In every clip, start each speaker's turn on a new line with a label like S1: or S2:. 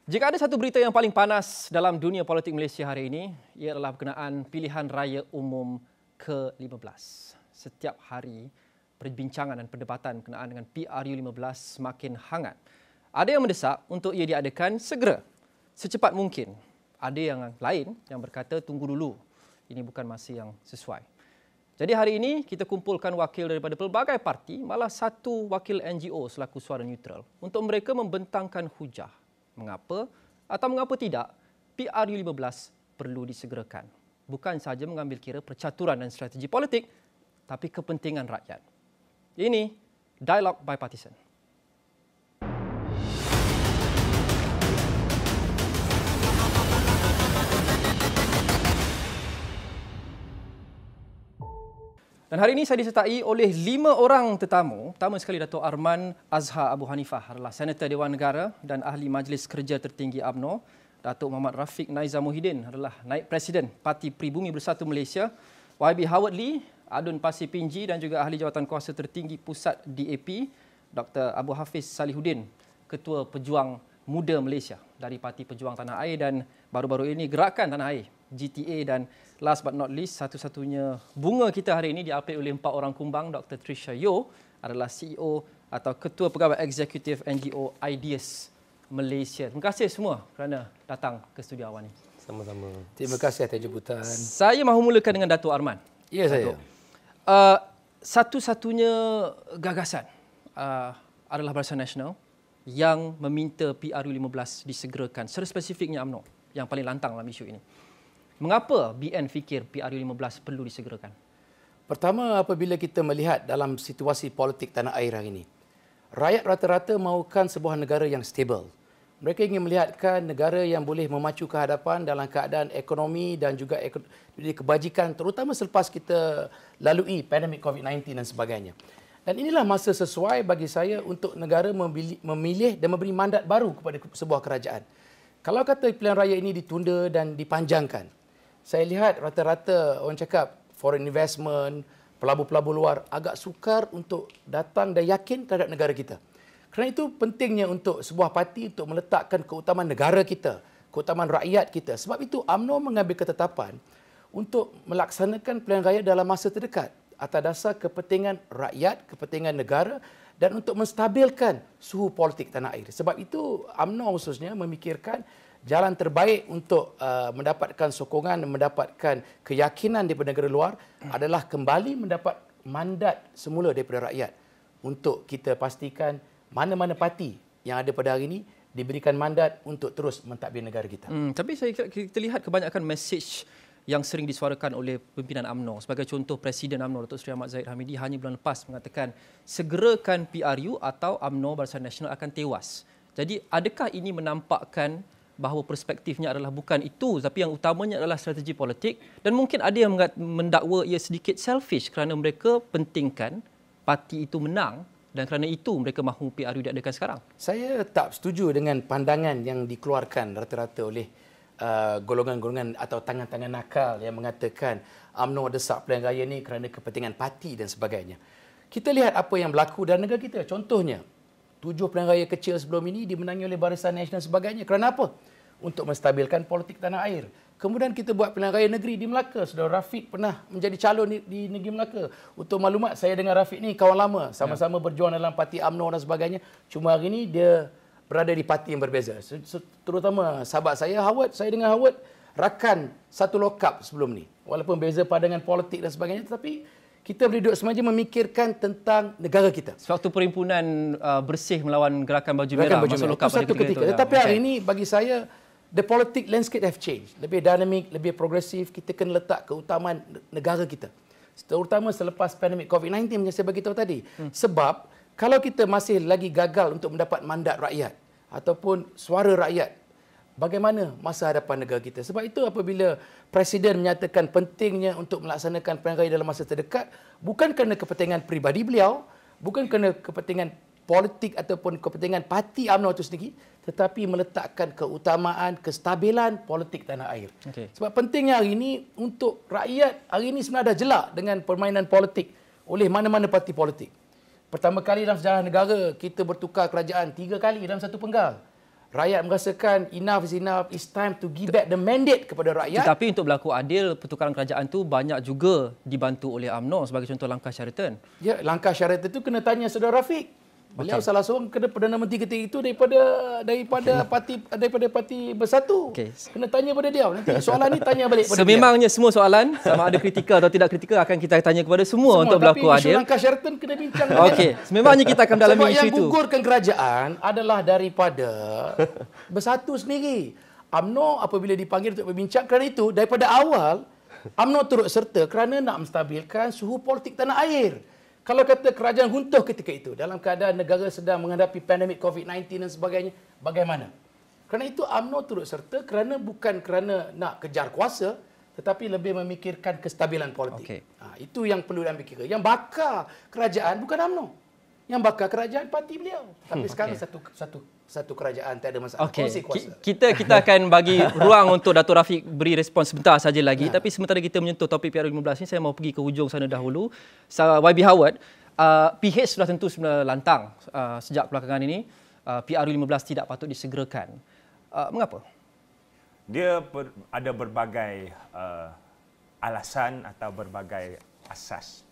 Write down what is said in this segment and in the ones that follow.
S1: Jika ada satu berita yang paling panas dalam dunia politik Malaysia hari ini, ia adalah berkenaan pilihan raya umum ke-15. Setiap hari, perbincangan dan perdebatan berkenaan dengan PRU15 semakin hangat. Ada yang mendesak untuk ia diadakan segera, secepat mungkin. Ada yang lain yang berkata tunggu dulu, ini bukan masa yang sesuai. Jadi hari ini kita kumpulkan wakil daripada pelbagai parti, malah satu wakil NGO selaku suara neutral untuk mereka membentangkan hujah. Mengapa atau mengapa tidak PRU15 perlu disegerakan. Bukan sahaja mengambil kira percaturan dan strategi politik, tapi kepentingan rakyat. Ini Dialog Bipartisan. Dan hari ini saya disertai oleh 5 orang tetamu. Pertama sekali Dato' Arman Azhar Abu Hanifah adalah Senator Dewan Negara dan Ahli Majlis Kerja Tertinggi UMNO. Datuk Muhammad Rafiq Naizam Muhyiddin adalah Naib Presiden Parti Pribumi Bersatu Malaysia. YB Howard Lee, Adun Pasir Pinji dan juga Ahli Jawatan Kuasa Tertinggi Pusat DAP. Dr. Abu Hafiz Salihuddin, Ketua Pejuang Muda Malaysia dari Parti Pejuang Tanah Air dan baru-baru ini Gerakan Tanah Air, GTA, dan last but not least, satu-satunya bunga kita hari ini diapit oleh 4 orang kumbang. Dr. Trisha Yeoh adalah CEO atau Ketua Pegawai Eksekutif NGO Ideas Malaysia. Terima kasih semua kerana datang ke studio awal ini.
S2: Sama-sama. Terima kasih atas jemputan.
S1: Saya mahu mulakan dengan Dato' Arman.
S2: Ya, saya.
S1: Satu-satunya gagasan adalah Barisan Nasional yang meminta PRU15 disegerakan. Secara spesifiknya UMNO yang paling lantang dalam isu ini. Mengapa BN fikir PRU15 perlu disegerakan?
S2: Pertama, apabila kita melihat dalam situasi politik tanah air hari ini, rakyat rata-rata mahukan sebuah negara yang stabil. Mereka ingin melihatkan negara yang boleh memacu ke hadapan dalam keadaan ekonomi dan juga kebajikan, terutama selepas kita lalui pandemik COVID-19 dan sebagainya. Dan inilah masa sesuai bagi saya untuk negara memilih dan memberi mandat baru kepada sebuah kerajaan. Kalau kata pilihan raya ini ditunda dan dipanjangkan, saya lihat rata-rata orang cakap foreign investment, pelabur-pelabur luar agak sukar untuk datang dan yakin terhadap negara kita. Kerana itu pentingnya untuk sebuah parti untuk meletakkan keutamaan negara kita, keutamaan rakyat kita. Sebab itu UMNO mengambil ketetapan untuk melaksanakan pilihan raya dalam masa terdekat atas dasar kepentingan rakyat, kepentingan negara dan untuk menstabilkan suhu politik tanah air. Sebab itu UMNO khususnya memikirkan jalan terbaik untuk mendapatkan sokongan dan mendapatkan keyakinan daripada negara luar adalah kembali mendapat mandat semula daripada rakyat untuk kita pastikan mana-mana parti yang ada pada hari ini diberikan mandat untuk terus mentadbir negara kita.
S1: Tapi kita lihat kebanyakan mesej yang sering disuarakan oleh pimpinan UMNO. Sebagai contoh, Presiden UMNO Datuk Seri Ahmad Zahid Hamidi hanya bulan lepas mengatakan segerakan PRU atau UMNO Barisan Nasional akan tewas. Jadi adakah ini menampakkan bahawa perspektifnya adalah bukan itu, tapi yang utamanya adalah strategi politik, dan mungkin ada yang mendakwa ia sedikit selfish kerana mereka pentingkan parti itu menang dan kerana itu mereka mahu PRU diadakan sekarang?
S2: Saya tak setuju dengan pandangan yang dikeluarkan rata-rata oleh golongan-golongan atau tangan-tangan nakal yang mengatakan UMNO desak pilihan raya ini kerana kepentingan parti dan sebagainya. Kita lihat apa yang berlaku dalam negara kita. Contohnya, 7 pilihan raya kecil sebelum ini dimenangi oleh Barisan Nasional dan sebagainya. Kerana apa? Untuk menstabilkan politik tanah air. Kemudian kita buat pilihan raya negeri di Melaka. Saudara Rafiq pernah menjadi calon di negeri Melaka. Untuk maklumat, saya dengan Rafiq ni kawan lama. Sama-sama berjuang dalam parti UMNO dan sebagainya. Cuma hari ini dia berada di parti yang berbeza. Terutama sahabat saya, Howard. Saya dengan Howard rakan satu lokap sebelum ni. Walaupun beza pandangan politik dan sebagainya, tetapi kita boleh duduk semasa memikirkan tentang negara kita.
S1: Sewaktu perhimpunan bersih melawan Gerakan Baju Merah, masuk lokap pada
S2: satu ketika. Tetapi hari ini bagi saya, the politic landscape have changed. Lebih dinamik, lebih progresif. Kita kena letak keutamaan negara kita. Terutama selepas pandemik COVID-19 yang saya beritahu tadi. Sebab kalau kita masih lagi gagal untuk mendapat mandat rakyat ataupun suara rakyat, bagaimana masa hadapan negara kita? Sebab itu apabila Presiden menyatakan pentingnya untuk melaksanakan pilihan raya dalam masa terdekat, bukan kerana kepentingan peribadi beliau, bukan kerana kepentingan politik ataupun kepentingan parti UMNO itu sendiri, tetapi meletakkan keutamaan, kestabilan politik tanah air. Sebab pentingnya hari ini untuk rakyat, hari ini sebenarnya dah jelak dengan permainan politik oleh mana-mana parti politik. Pertama kali dalam sejarah negara, kita bertukar kerajaan 3 kali dalam satu penggal. Rakyat merasakan enough is enough, it's time to give back the mandate kepada rakyat.
S1: Tetapi untuk berlaku adil, pertukaran kerajaan tu banyak juga dibantu oleh UMNO sebagai contoh langkah Sheraton.
S2: Ya, langkah Sheraton itu kena tanya saudara Rafiq. Beliau salah seorang Perdana Menteri ketika itu daripada parti Bersatu. Kena tanya pada dia. Nanti soalan ni tanya balik pada
S1: Sememangnya dia. Semua soalan sama ada kritikal atau tidak kritikal akan kita tanya kepada semua untuk berlaku adil.
S2: Tapi isu langkah Sheraton kena bincang.
S1: Sememangnya kita akan dalami isu itu.
S2: Sebab yang gugurkan kerajaan adalah daripada Bersatu sendiri. UMNO apabila dipanggil untuk berbincang kerana itu daripada awal UMNO turut serta kerana nak menstabilkan suhu politik tanah air. Kalau kata kerajaan runtuh ketika itu dalam keadaan negara sedang menghadapi pandemik COVID-19 dan sebagainya, bagaimana? Kerana itu UMNO turut serta bukan kerana nak kejar kuasa, tetapi lebih memikirkan kestabilan politik. Itu yang perlu diambil kira. Yang bakar kerajaan bukan UMNO. Yang bakar kerajaan parti beliau. Tapi sekarang satu kerajaan, tak ada masalah.
S1: Kita akan bagi ruang untuk Dato' Rafiq beri respons sebentar saja lagi. Tapi sementara kita menyentuh topik PRU15 ini, saya mau pergi ke hujung sana dahulu. YB Howard, PH sudah tentu sebenarnya lantang sejak belakangan ini. PRU15 tidak patut disegerakan. Mengapa?
S3: Dia ada berbagai alasan atau berbagai asas.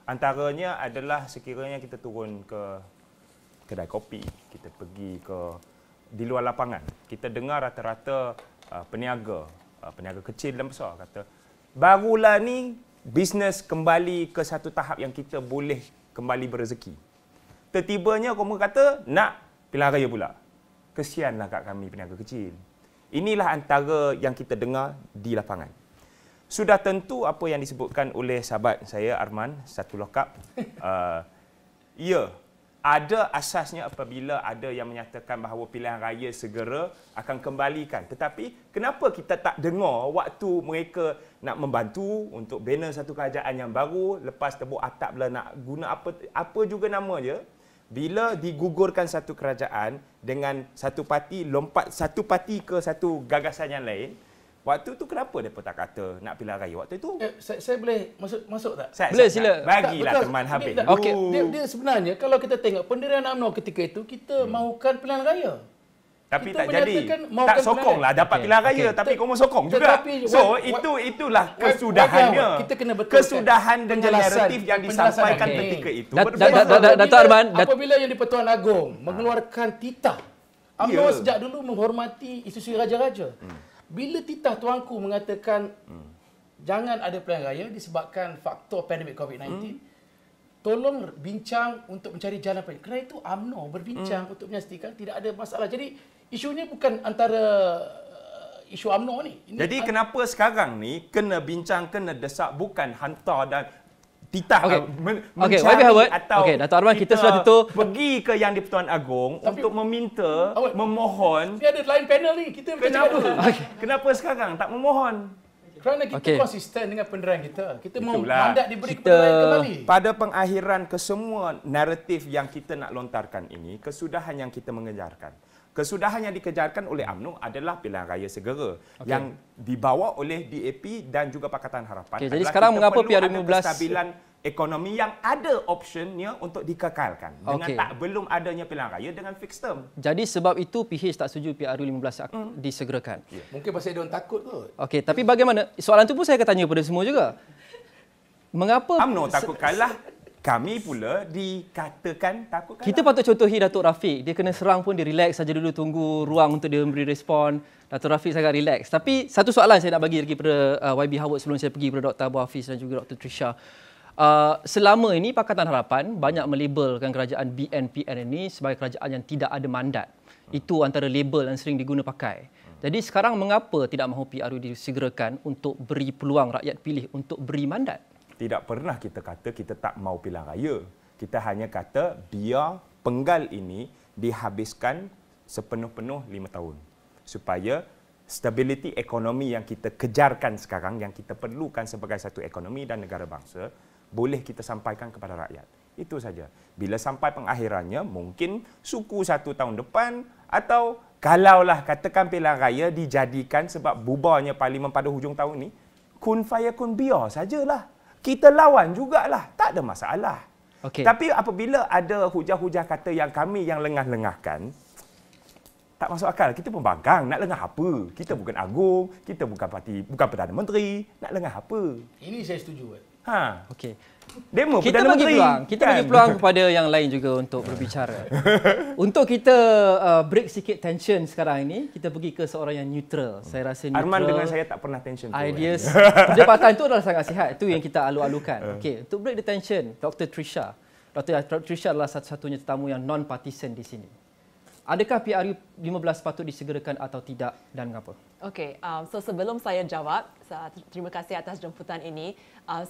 S3: Antaranya adalah sekiranya kita turun ke kedai kopi, kita pergi di luar lapangan, kita dengar rata-rata peniaga kecil dan besar kata, barulah ni bisnes kembali ke satu tahap yang kita boleh kembali berrezeki. Tertibanya kamu kata nak pilihan raya pula. Kesianlah kat kami peniaga kecil. Inilah antara yang kita dengar di lapangan. Sudah tentu apa yang disebutkan oleh sahabat saya Arman, satu lokap, ya, ada asasnya apabila ada yang menyatakan bahawa pilihan raya segera akan kembalikan. Tetapi kenapa kita tak dengar waktu mereka nak membantu untuk bina satu kerajaan yang baru, lepas tebuk atap lah nak guna apa juga nama je, bila digugurkan satu kerajaan dengan satu parti, lompat satu parti ke satu gagasan yang lain, waktu tu kenapa mereka tak kata nak pilihan raya? Waktu itu
S2: saya boleh masuk tak?
S1: Boleh, sila.
S3: Bagilah teman habis.
S2: Dia sebenarnya kalau kita tengok pendirian UMNO ketika itu kita mahukan pilihan raya.
S3: Tapi
S2: itu
S3: tak jadi. Tak sokonglah dapat pilihan raya, tapi kamu sokong juga. So itulah kesudahannya.
S2: Kita kena betulkan
S3: kesudahan dengan naratif yang disampaikan ketika itu.
S1: Dato' Arman,
S2: apabila yang di-Pertuan Agong mengeluarkan titah, UMNO sejak dulu menghormati institusi raja-raja. Bila titah tuanku mengatakan jangan ada pilihan raya disebabkan faktor pandemik COVID-19, tolong bincang untuk mencari jalan lain. Kerana itu UMNO berbincang untuk memastikan tidak ada masalah. Jadi isunya bukan antara isu UMNO ni.
S3: Jadi kenapa sekarang ni kena bincang, kena desak, bukan hantar dan titah
S1: mencari atau
S3: Dato'
S1: Arman, kita sudah tentu
S3: pergi ke yang di-Pertuan Agong untuk meminta, memohon.
S2: Dia ada lain panel ni. Kita
S3: Kenapa sekarang tak memohon?
S2: Kerana kita konsisten dengan pendirian kita. Kita mahu mandat diberi kepada rakyat kembali.
S3: Pada pengakhiran kesemua naratif yang kita nak lontarkan ini, kesudahan yang kita mengejarkan. Kesudahan yang dikejarkan oleh UMNO adalah pilihan raya segera yang dibawa oleh DAP dan juga Pakatan Harapan.
S1: Jadi sekarang mengapa PRU15
S3: kestabilan ekonomi yang ada optionnya untuk dikekalkan dengan belum adanya pilihan raya dengan fixed term.
S1: Jadi sebab itu PH tak setuju PRU15 disegerakan.
S2: Mungkin pasal dia orang takut kot.
S1: Tapi bagaimana? Soalan itu pun saya akan tanya kepada semua juga. Mengapa
S3: UMNO takut kalah? Kami pula dikatakan takut kalah.
S1: Kita patut contohi Dato' Rafiq. Dia kena serang pun dia relax saja dulu, tunggu ruang untuk dia memberi respon. Dato' Rafiq sangat relax. Tapi satu soalan saya nak bagi lagi kepada YB Howard sebelum saya pergi kepada Dr. Abu Hafiz dan juga Dr. Trisha. Selama ini Pakatan Harapan banyak melabelkan kerajaan BNPN ini sebagai kerajaan yang tidak ada mandat. Itu antara label yang sering diguna pakai. Jadi sekarang mengapa tidak mahu PRU disegerakan untuk beri peluang rakyat pilih untuk beri mandat?
S3: Tidak pernah kita kata kita tak mau pilihan raya. Kita hanya kata biar penggal ini dihabiskan sepenuh-penuh 5 tahun. Supaya stability ekonomi yang kita kejarkan sekarang, yang kita perlukan sebagai satu ekonomi dan negara bangsa, boleh kita sampaikan kepada rakyat. Itu saja. Bila sampai pengakhirannya, mungkin suku 1 tahun depan atau kalaulah katakan pilihan raya dijadikan sebab bubarnya parlimen pada hujung tahun ni, kun fayakun biar sajalah. Kita lawan jugalah, tak ada masalah. Tapi apabila ada hujah-hujah kata yang kami yang lengah-lengahkan, Tak masuk akal. Kita pembangkang, nak lengah apa? Kita bukan agung, kita bukan parti, bukan Perdana Menteri, nak lengah apa?
S2: Ini saya setuju.
S3: Ha.
S1: Okey.
S3: Demo
S1: Kita
S3: Perdana
S1: bagi
S3: Menteri.
S1: peluang. Kita
S3: kan?
S1: bagi peluang kepada yang lain juga untuk berbicara. Untuk kita break sikit tension sekarang ini, kita pergi ke seorang yang neutral. Saya rasa neutral.
S3: Arman dengan saya tak pernah tension tu.
S1: Ideas perdebatan itu adalah sangat sihat. Itu yang kita alu-alukan. Okey, untuk break the tension, Dr. Trisha. Dr. Trisha adalah satu-satunya tetamu yang non-partisan di sini. Adakah PRU 15 patut disegerakan atau tidak dan mengapa?
S4: Okey, so sebelum saya jawab, terima kasih atas jemputan ini.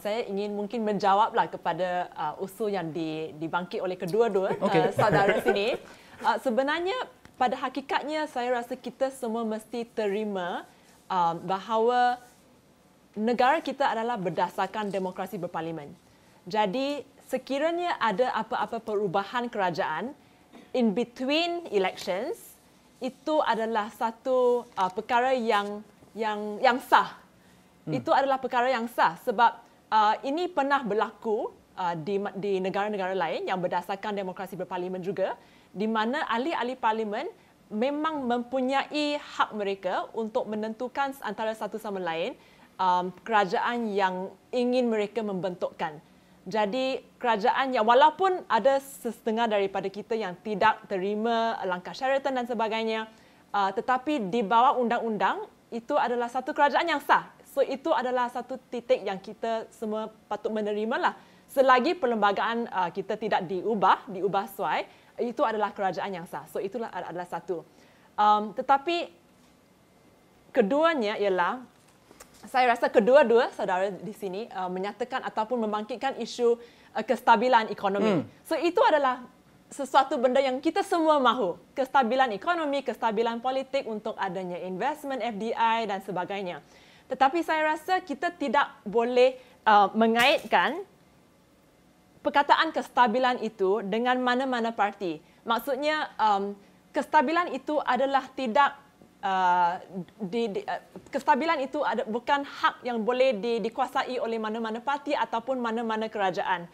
S4: Saya ingin mungkin menjawablah kepada usul yang dibangkit oleh kedua-dua saudara sini. Sebenarnya pada hakikatnya saya rasa kita semua mesti terima bahawa negara kita adalah berdasarkan demokrasi berparlimen. Jadi sekiranya ada apa-apa perubahan kerajaan in between elections, itu adalah satu perkara yang sah. Itu adalah perkara yang sah sebab ini pernah berlaku di negara-negara lain yang berdasarkan demokrasi berparlimen juga, di mana ahli-ahli parlimen memang mempunyai hak mereka untuk menentukan antara satu sama lain kerajaan yang ingin mereka membentukkan. Jadi kerajaan yang walaupun ada setengah daripada kita yang tidak terima langkah Sheraton dan sebagainya, tetapi di bawah undang-undang itu adalah satu kerajaan yang sah. So itu adalah satu titik yang kita semua patut menerimalah. Selagi perlembagaan kita tidak diubah suai, itu adalah kerajaan yang sah. So itulah adalah satu. Tetapi keduanya ialah, saya rasa kedua-dua saudara di sini menyatakan ataupun membangkitkan isu kestabilan ekonomi. So itu adalah sesuatu benda yang kita semua mahu. Kestabilan ekonomi, kestabilan politik untuk adanya investment, FDI dan sebagainya. Tetapi saya rasa kita tidak boleh mengaitkan perkataan kestabilan itu dengan mana-mana parti. Maksudnya kestabilan itu adalah tidak kestabilan itu bukan hak yang boleh dikuasai oleh mana-mana parti ataupun mana-mana kerajaan.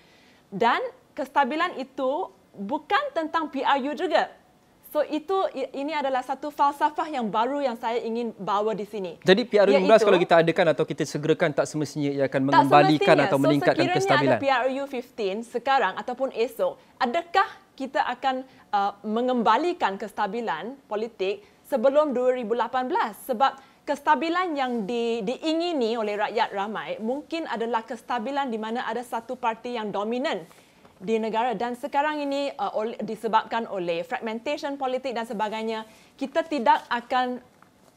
S4: Dan kestabilan itu bukan tentang PRU juga. So ini adalah satu falsafah yang baru yang saya ingin bawa di sini.
S1: Jadi PRU 15 kalau kita adakan atau kita segerakan tak semestinya ia akan mengembalikan atau meningkatkan kestabilan.
S4: So sekiranya ada PRU 15 sekarang ataupun esok, adakah kita akan mengembalikan kestabilan politik sebelum 2018, sebab kestabilan yang diingini oleh rakyat ramai mungkin adalah kestabilan di mana ada satu parti yang dominan di negara, dan sekarang ini disebabkan oleh fragmentation politik dan sebagainya, kita tidak akan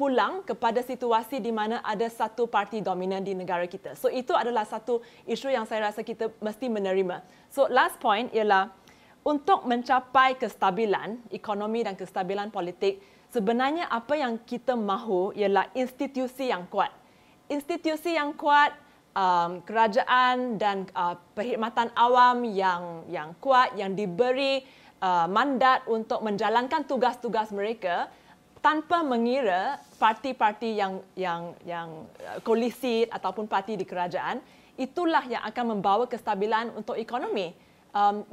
S4: pulang kepada situasi di mana ada satu parti dominan di negara kita. So itu adalah satu isu yang saya rasa kita mesti menerima. So last point ialah untuk mencapai kestabilan ekonomi dan kestabilan politik, sebenarnya apa yang kita mahu ialah institusi yang kuat. Institusi yang kuat, kerajaan dan perkhidmatan awam yang kuat, yang diberi mandat untuk menjalankan tugas-tugas mereka tanpa mengira parti-parti yang koalisi ataupun parti di kerajaan, itulah yang akan membawa kestabilan untuk ekonomi.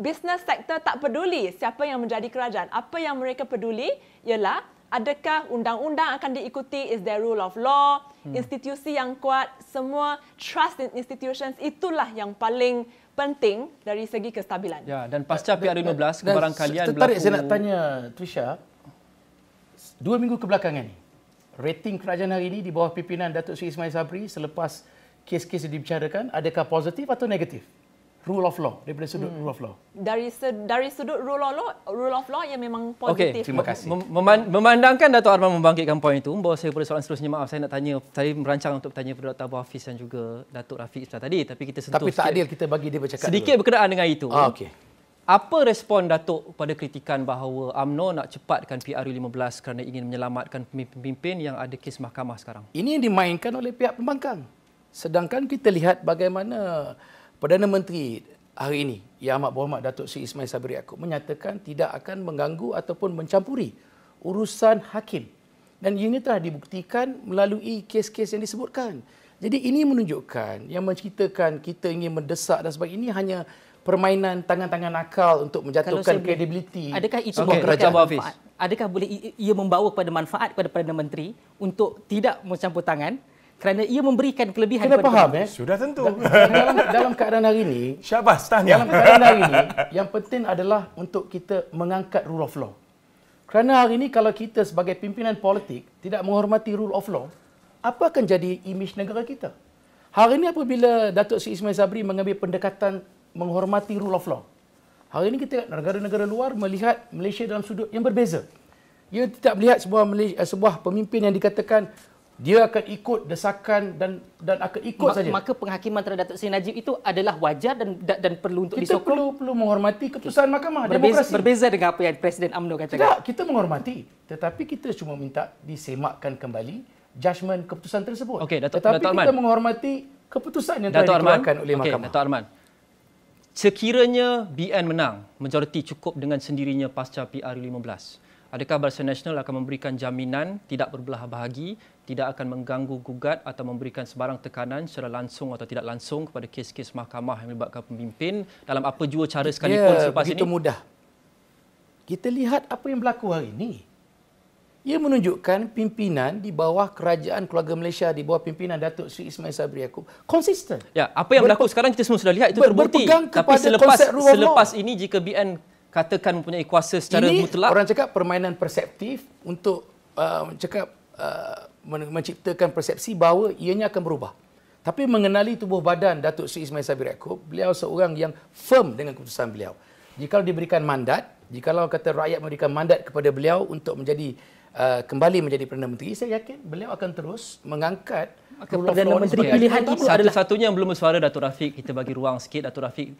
S4: Business sector tak peduli siapa yang menjadi kerajaan. Apa yang mereka peduli ialah adakah undang-undang akan diikuti, is there rule of law, institusi yang kuat, semua trust in institutions, itulah yang paling penting dari segi kestabilan.
S1: Ya, dan pasca PRU 15 kebarangkalian
S2: berlaku. Saya nak tanya Trisha, 2 minggu kebelakangan ni, rating kerajaan hari ini di bawah pimpinan Datuk Seri Ismail Sabri selepas kes-kes dibicarakan, adakah positif atau negatif? Rule of law, daripada sudut rule of law.
S4: Dari sudut rule of law yang memang positif.
S2: Okey, terima kasih.
S1: Memandangkan Dato' Arman membangkitkan poin itu, membawa saya kepada soalan seterusnya. Maaf, saya nak tanya, saya merancang untuk bertanya kepada Dr. Abu Hafiz dan juga Datuk Rafiq tadi, tapi kita sentuh
S2: Tapi tak adil kita bagi dia bercakap
S1: sedikit dulu berkenaan dengan itu.
S2: Okey.
S1: Apa respon Datuk pada kritikan bahawa UMNO nak cepatkan PRU 15 kerana ingin menyelamatkan pemimpin yang ada kes mahkamah sekarang?
S2: Ini yang dimainkan oleh pihak pembangkang. Sedangkan kita lihat bagaimana Perdana Menteri hari ini, Yang Amat Berhormat Datuk Seri Ismail Sabri Yaakob menyatakan tidak akan mengganggu ataupun mencampuri urusan hakim. Dan ini telah dibuktikan melalui kes-kes yang disebutkan. Jadi ini menunjukkan, yang menceritakan kita ingin mendesak dan sebagainya, ini hanya permainan tangan-tangan nakal untuk menjatuhkan kredibiliti
S4: adakah itu
S1: sebuah kerajaan.
S5: adakah boleh ia membawa kepada manfaat kepada Perdana Menteri untuk tidak mencampur tangan kerana ia memberikan kelebihan
S2: Kena faham,
S3: Sudah tentu.
S2: dalam keadaan hari ini,
S3: Syabas, tanya.
S2: dalam keadaan hari ini, yang penting adalah untuk kita mengangkat rule of law. Kerana hari ini kalau kita sebagai pimpinan politik tidak menghormati rule of law, apa akan jadi imej negara kita? Hari ini apabila Datuk Seri Ismail Sabri mengambil pendekatan menghormati rule of law, hari ini kita negara-negara luar melihat Malaysia dalam sudut yang berbeza. Ia tidak melihat sebuah pemimpin yang dikatakan dia akan ikut desakan dan akan ikut saja.
S5: Maka penghakiman terhadap Datuk Seri Najib itu adalah wajar dan perlu untuk
S2: kita
S5: disokong.
S2: perlu menghormati keputusan mahkamah demokrasi.
S5: Berbeza dengan apa yang Presiden UMNO katakan.
S2: Tidak, kita menghormati. Tetapi kita cuma minta disemakkan kembali judgement keputusan tersebut. Tetapi kita menghormati keputusan yang telah dikeluarkan oleh mahkamah.
S1: Dato' Arman, sekiranya BN menang, majoriti cukup dengan sendirinya pasca PRU15, adakah Barisan Nasional akan memberikan jaminan tidak berbelah bahagi, tidak akan mengganggu gugat atau memberikan sebarang tekanan secara langsung atau tidak langsung kepada kes-kes mahkamah yang melibatkan pemimpin dalam apa jua cara sekalipun selepas ini?
S2: Begitu mudah. Kita lihat apa yang berlaku hari ini. Ia menunjukkan pimpinan di bawah kerajaan keluarga Malaysia, di bawah pimpinan Datuk Seri Ismail Sabri Yaakob konsisten.
S1: Ya, apa yang berlaku sekarang kita semua sudah lihat itu terbukti. Tapi selepas ini jika BN katakan mempunyai kuasa secara mutlak,
S2: orang cakap permainan perseptif untuk menciptakan persepsi bahawa ianya akan berubah. Tapi mengenali tubuh badan Datuk Seri Ismail Sabri Yaakob, beliau seorang yang firm dengan keputusan beliau. Jikalau diberikan mandat, jikalau kata rakyat memberikan mandat kepada beliau untuk kembali menjadi Perdana Menteri, saya yakin beliau akan terus mengangkat
S5: Perdana Menteri pilihan itu adalah
S1: satu-satunya yang belum bersuara. Datuk Rafiq, kita bagi ruang sikit. Datuk Rafiq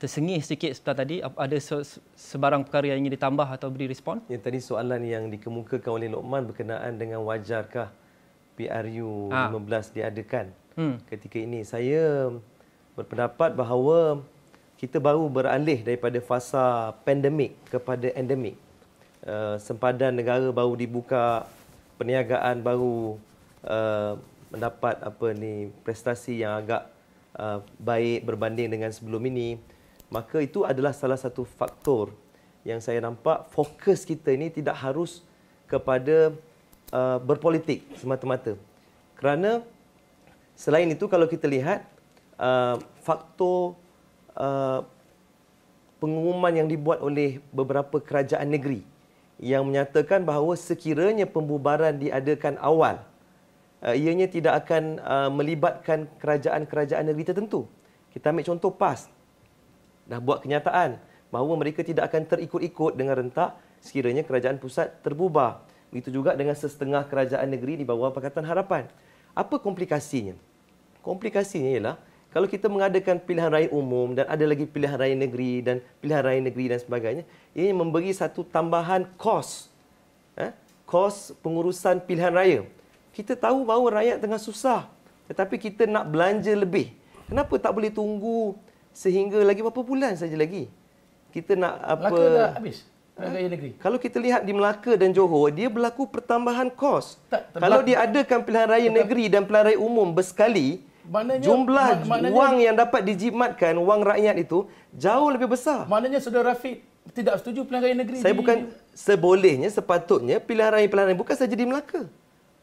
S1: tersengih sedikit sebentar tadi. Ada sebarang perkara yang ingin ditambah atau beri respon?
S6: Yang tadi soalan yang dikemukakan oleh Lokman berkenaan dengan wajarkah PRU 15 diadakan ketika ini. Saya berpendapat bahawa kita baru beralih daripada fasa pandemik kepada endemik. Sempadan negara baru dibuka, perniagaan baru mendapat prestasi yang agak baik berbanding dengan sebelum ini. Maka itu adalah salah satu faktor yang saya nampak fokus kita ini tidak harus kepada berpolitik semata-mata. Kerana selain itu kalau kita lihat faktor pengumuman yang dibuat oleh beberapa kerajaan negeri yang menyatakan bahawa sekiranya pembubaran diadakan awal, ianya tidak akan melibatkan kerajaan-kerajaan negeri tertentu. Kita ambil contoh PAS. Dah buat kenyataan bahawa mereka tidak akan terikut-ikut dengan rentak sekiranya kerajaan pusat terbubar. Begitu juga dengan sesetengah kerajaan negeri di bawah Pakatan Harapan. Apa komplikasinya? Komplikasinya ialah kalau kita mengadakan pilihan raya umum dan ada lagi pilihan raya negeri dan pilihan raya negeri dan sebagainya, ini memberi satu tambahan kos. Kos pengurusan pilihan raya. Kita tahu bahawa rakyat tengah susah, tetapi kita nak belanja lebih. Kenapa tak boleh tunggu sehingga lagi berapa bulan saja lagi? Kita nak apa?
S2: Melaka dah habis. Pilihan raya negeri.
S6: Kalau kita lihat di Melaka dan Johor, dia berlaku pertambahan kos. Kalau diadakan pilihan raya negeri dan pilihan raya umum bersekali, jumlah wang yang dapat dijimatkan, wang rakyat itu jauh lebih besar.
S2: Maknanya Saudara Rafiq tidak setuju pilihan raya negeri?
S6: Saya bukan sebolehnya, sepatutnya pilihan raya bukan saja di Melaka.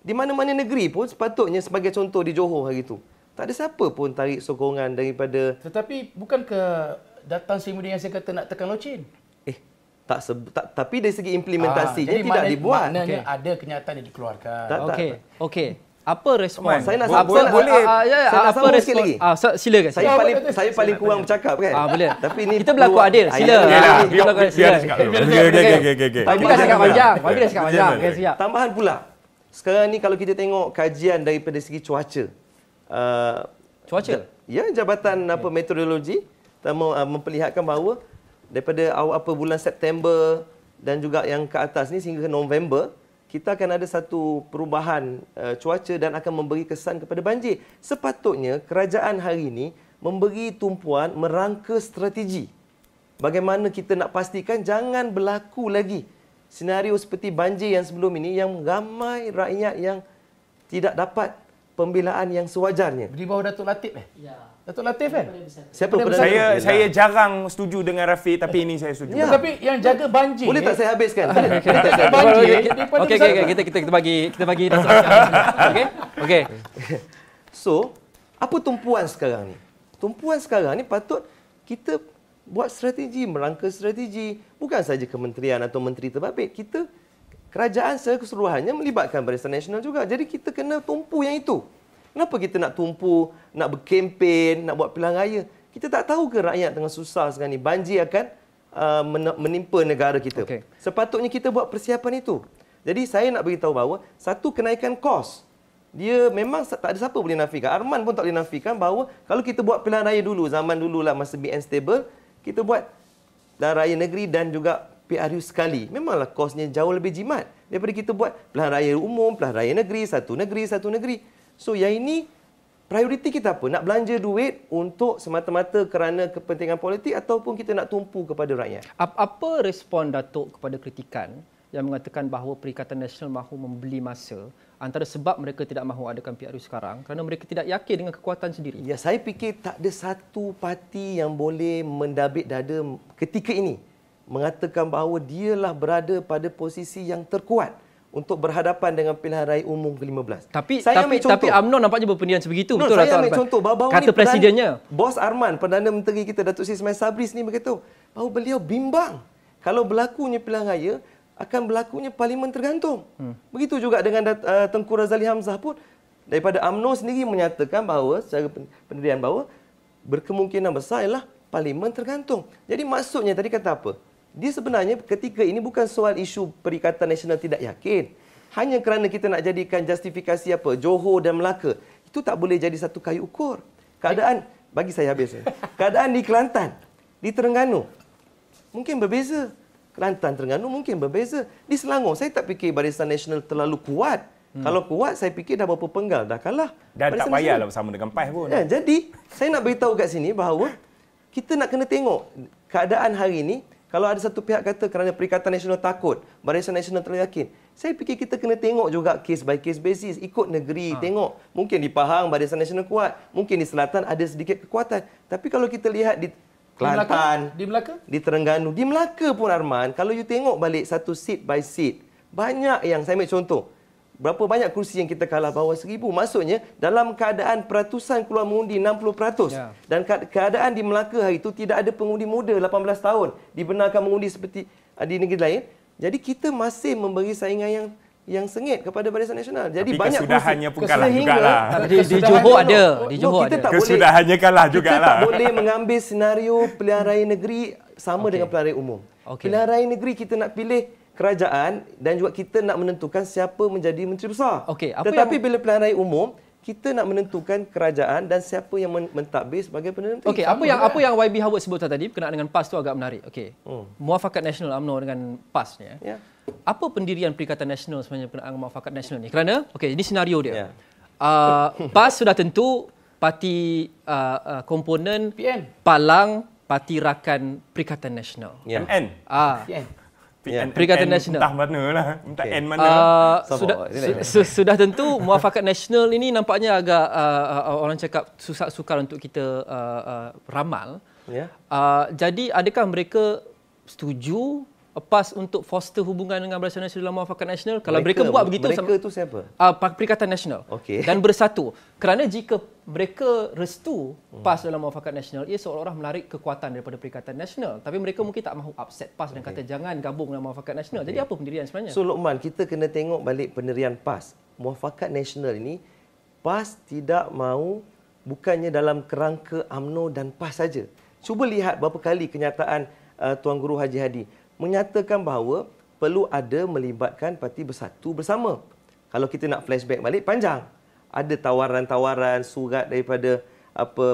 S6: Di mana-mana negeri pun sepatutnya, sebagai contoh di Johor hari itu, tak ada siapa pun tarik sokongan daripada...
S2: Tetapi bukankah datang Seri Muda yang saya kata nak tekan locin?
S6: Tapi dari segi implementasinya tidak dibuat.
S2: Maknanya ada kenyataan yang dikeluarkan.
S1: Okey. Apa respon?
S6: Saya nak
S1: apa respon lagi? Silakan.
S6: Saya paling kurang bercakap kan.
S1: Boleh.
S6: Tapi ini
S1: kita berlaku adil. Sila.
S3: Biar cakap dulu.
S1: Tapi dah cakap panjang.
S6: Tambahan pula. Sekarang ni kalau kita tengok kajian daripada segi cuaca.
S1: Cuaca?
S6: Ya, Jabatan Meteorologi memperlihatkan bahawa daripada awal bulan September dan juga yang ke atas ni sehingga November, kita akan ada satu perubahan cuaca dan akan memberi kesan kepada banjir. Sepatutnya kerajaan hari ini memberi tumpuan merangka strategi. Bagaimana kita nak pastikan jangan berlaku lagi senario seperti banjir yang sebelum ini yang ramai rakyat yang tidak dapat pembelaan yang sewajarnya.
S2: Di bawah Datuk Latif
S5: Ya.
S2: Datuk Latif kan?
S6: Siapa
S2: Perdana
S6: Perdana
S2: Besar?
S3: Saya jarang setuju dengan Rafiq, tapi ini saya setuju.
S6: Ya.
S2: Tapi yang jaga banjir.
S6: Boleh tak saya habiskan?
S2: Banjir.
S1: Okey, kita bagi Okey.
S6: So, apa tumpuan sekarang ni? Tumpuan sekarang ni patut kita buat strategi, merangka strategi. Bukan saja kementerian atau menteri terbabit. Kita, kerajaan secara keseluruhannya melibatkan Barisan Nasional juga. Jadi kita kena tumpu yang itu. Kenapa kita nak tumpu, nak berkempen, nak buat pilihan raya? Kita tak tahu ke rakyat tengah susah sekarang ni? Banjir akan menimpa negara kita.
S1: Okey.
S6: Sepatutnya kita buat persiapan itu. Jadi saya nak beritahu bahawa satu kenaikan kos. Dia memang tak ada siapa boleh nafikan. Arman pun tak boleh nafikan bahawa kalau kita buat pilihan raya dulu, zaman dululah masa BN stable, kita buat pilihan raya negeri dan juga PRU sekali. Memanglah kosnya jauh lebih jimat daripada kita buat pilihan raya umum, pilihan raya negeri, satu negeri. So yang ini prioriti kita apa? Nak belanja duit untuk semata-mata kerana kepentingan politik ataupun kita nak tumpu kepada rakyat?
S1: Apa respon Datuk kepada kritikan yang mengatakan bahawa Perikatan Nasional mahu membeli masa antara sebab mereka tidak mahu adakan PRU sekarang kerana mereka tidak yakin dengan kekuatan sendiri?
S6: Ya, saya fikir tak ada satu parti yang boleh mendabik dada ketika ini mengatakan bahawa dialah berada pada posisi yang terkuat untuk berhadapan dengan pilihan raya umum ke-15.
S1: Tapi UMNO nampaknya berpendirian sebegitu, betul
S6: saya
S1: Datuk
S6: ambil
S1: Arman?
S6: contoh bahawa
S1: Kata presidennya.
S6: Bos Arman, Perdana Menteri kita Datuk Seri Ismail Sabri ni berkata bahawa beliau bimbang kalau berlakunya pilihan raya akan berlakunya parlimen tergantung. Begitu juga dengan Tengku Razali Hamzah pun daripada UMNO sendiri menyatakan bahawa secara pendirian bahawa berkemungkinan besar ialah parlimen tergantung. Jadi maksudnya tadi kata apa? Dia sebenarnya ketika ini bukan soal isu Perikatan Nasional tidak yakin. Hanya kerana kita nak jadikan justifikasi apa? Johor dan Melaka. Itu tak boleh jadi satu kayu ukur. Keadaan, bagi saya habis. Keadaan di Kelantan, di Terengganu, mungkin berbeza. Kelantan, Terengganu mungkin berbeza. Di Selangor, saya tak fikir Barisan Nasional terlalu kuat. Kalau kuat, saya fikir dah berapa penggal. Dah kalah.
S3: Dan
S6: Barisan
S3: tak payahlah
S6: Nasional.
S3: bersama dengan PAS pun.
S6: Ya, jadi, saya nak beritahu kat sini bahawa kita nak kena tengok keadaan hari ini. Kalau ada satu pihak kata kerana Perikatan Nasional takut, Barisan Nasional terlalu yakin. Saya fikir kita kena tengok juga case by case basis. Ikut negeri, tengok. Mungkin di Pahang Barisan Nasional kuat. Mungkin di Selatan ada sedikit kekuatan. Tapi kalau kita lihat di Kelantan,
S2: Di Melaka?
S6: di Terengganu, di Melaka pun Arman, kalau you tengok balik satu seat by seat, banyak yang, saya ambil contoh, berapa banyak kursi yang kita kalah bawah 1,000. Maksudnya, dalam keadaan peratusan keluar mengundi 60%.
S1: Ya.
S6: Dan keadaan di Melaka hari itu tidak ada pengundi muda 18 tahun. Dibenarkan mengundi seperti di negeri lain. Jadi kita masih memberi saingan yang sengit kepada Barisan Nasional. Jadi
S3: Tapi
S6: banyak
S3: kesudahannya pun kalah
S6: sehingga-
S3: jugalah.
S1: Di Johor ada. Di
S6: No,
S1: Johor
S6: kita
S1: ada.
S6: tak boleh.
S3: Kesudahannya kalah
S6: Kita
S3: jugalah.
S6: tak boleh mengambil senario pilihan raya negeri sama dengan pilihan raya umum.
S1: Okey.
S6: Pilihan raya negeri kita nak pilih kerajaan dan juga kita nak menentukan siapa menjadi menteri besar.
S1: Okey, apa
S6: Tetapi
S1: yang-
S6: bila pilihan raya umum, kita nak menentukan kerajaan dan siapa yang mentadbir sebagai Perdana Menteri.
S1: Okey, apa yang YB Howard sebut tadi berkenaan dengan PAS tu agak menarik. Okey. Muafakat Nasional UMNO dengan PAS ni.
S6: Ya.
S1: Apa pendirian Perikatan Nasional sebenarnya berkenaan dengan Muafakat Nasional ni? Kerana okey, ini senario dia.
S6: Ya.
S1: PAS sudah tentu parti komponen
S2: PN.
S1: palang Parti Rakan Perikatan Nasional.
S6: Ya.
S3: MN.
S2: PN.
S1: Perikatan Nasional.
S3: Entah mana lah. Entah
S6: Okey.
S3: N mana.
S1: Sudah tentu Muafakat Nasional ini nampaknya agak orang cakap susah sukar untuk kita ramal.
S6: Ya.
S1: Jadi adakah mereka setuju PAS untuk foster hubungan dengan Barisan Nasional dalam Muafakat Nasional? Kalau mereka buat begitu,
S6: mereka tu siapa?
S1: Perikatan Nasional.
S6: Okey.
S1: Dan bersatu. Kerana jika mereka restu PAS dalam Muafakat Nasional, ia seolah-olah menarik kekuatan daripada Perikatan Nasional. Tapi mereka mungkin tak mahu upset PAS dan kata jangan gabung dalam Muafakat Nasional. Jadi apa pendirian sebenarnya?
S6: So Luqman, kita kena tengok balik pendirian PAS. Muafakat Nasional ini, PAS tidak mahu bukannya dalam kerangka UMNO dan PAS saja. Cuba lihat berapa kali kenyataan Tuan Guru Haji Hadi menyatakan bahawa perlu ada melibatkan parti bersatu bersama. Kalau kita nak flashback balik panjang. Ada tawaran-tawaran surat daripada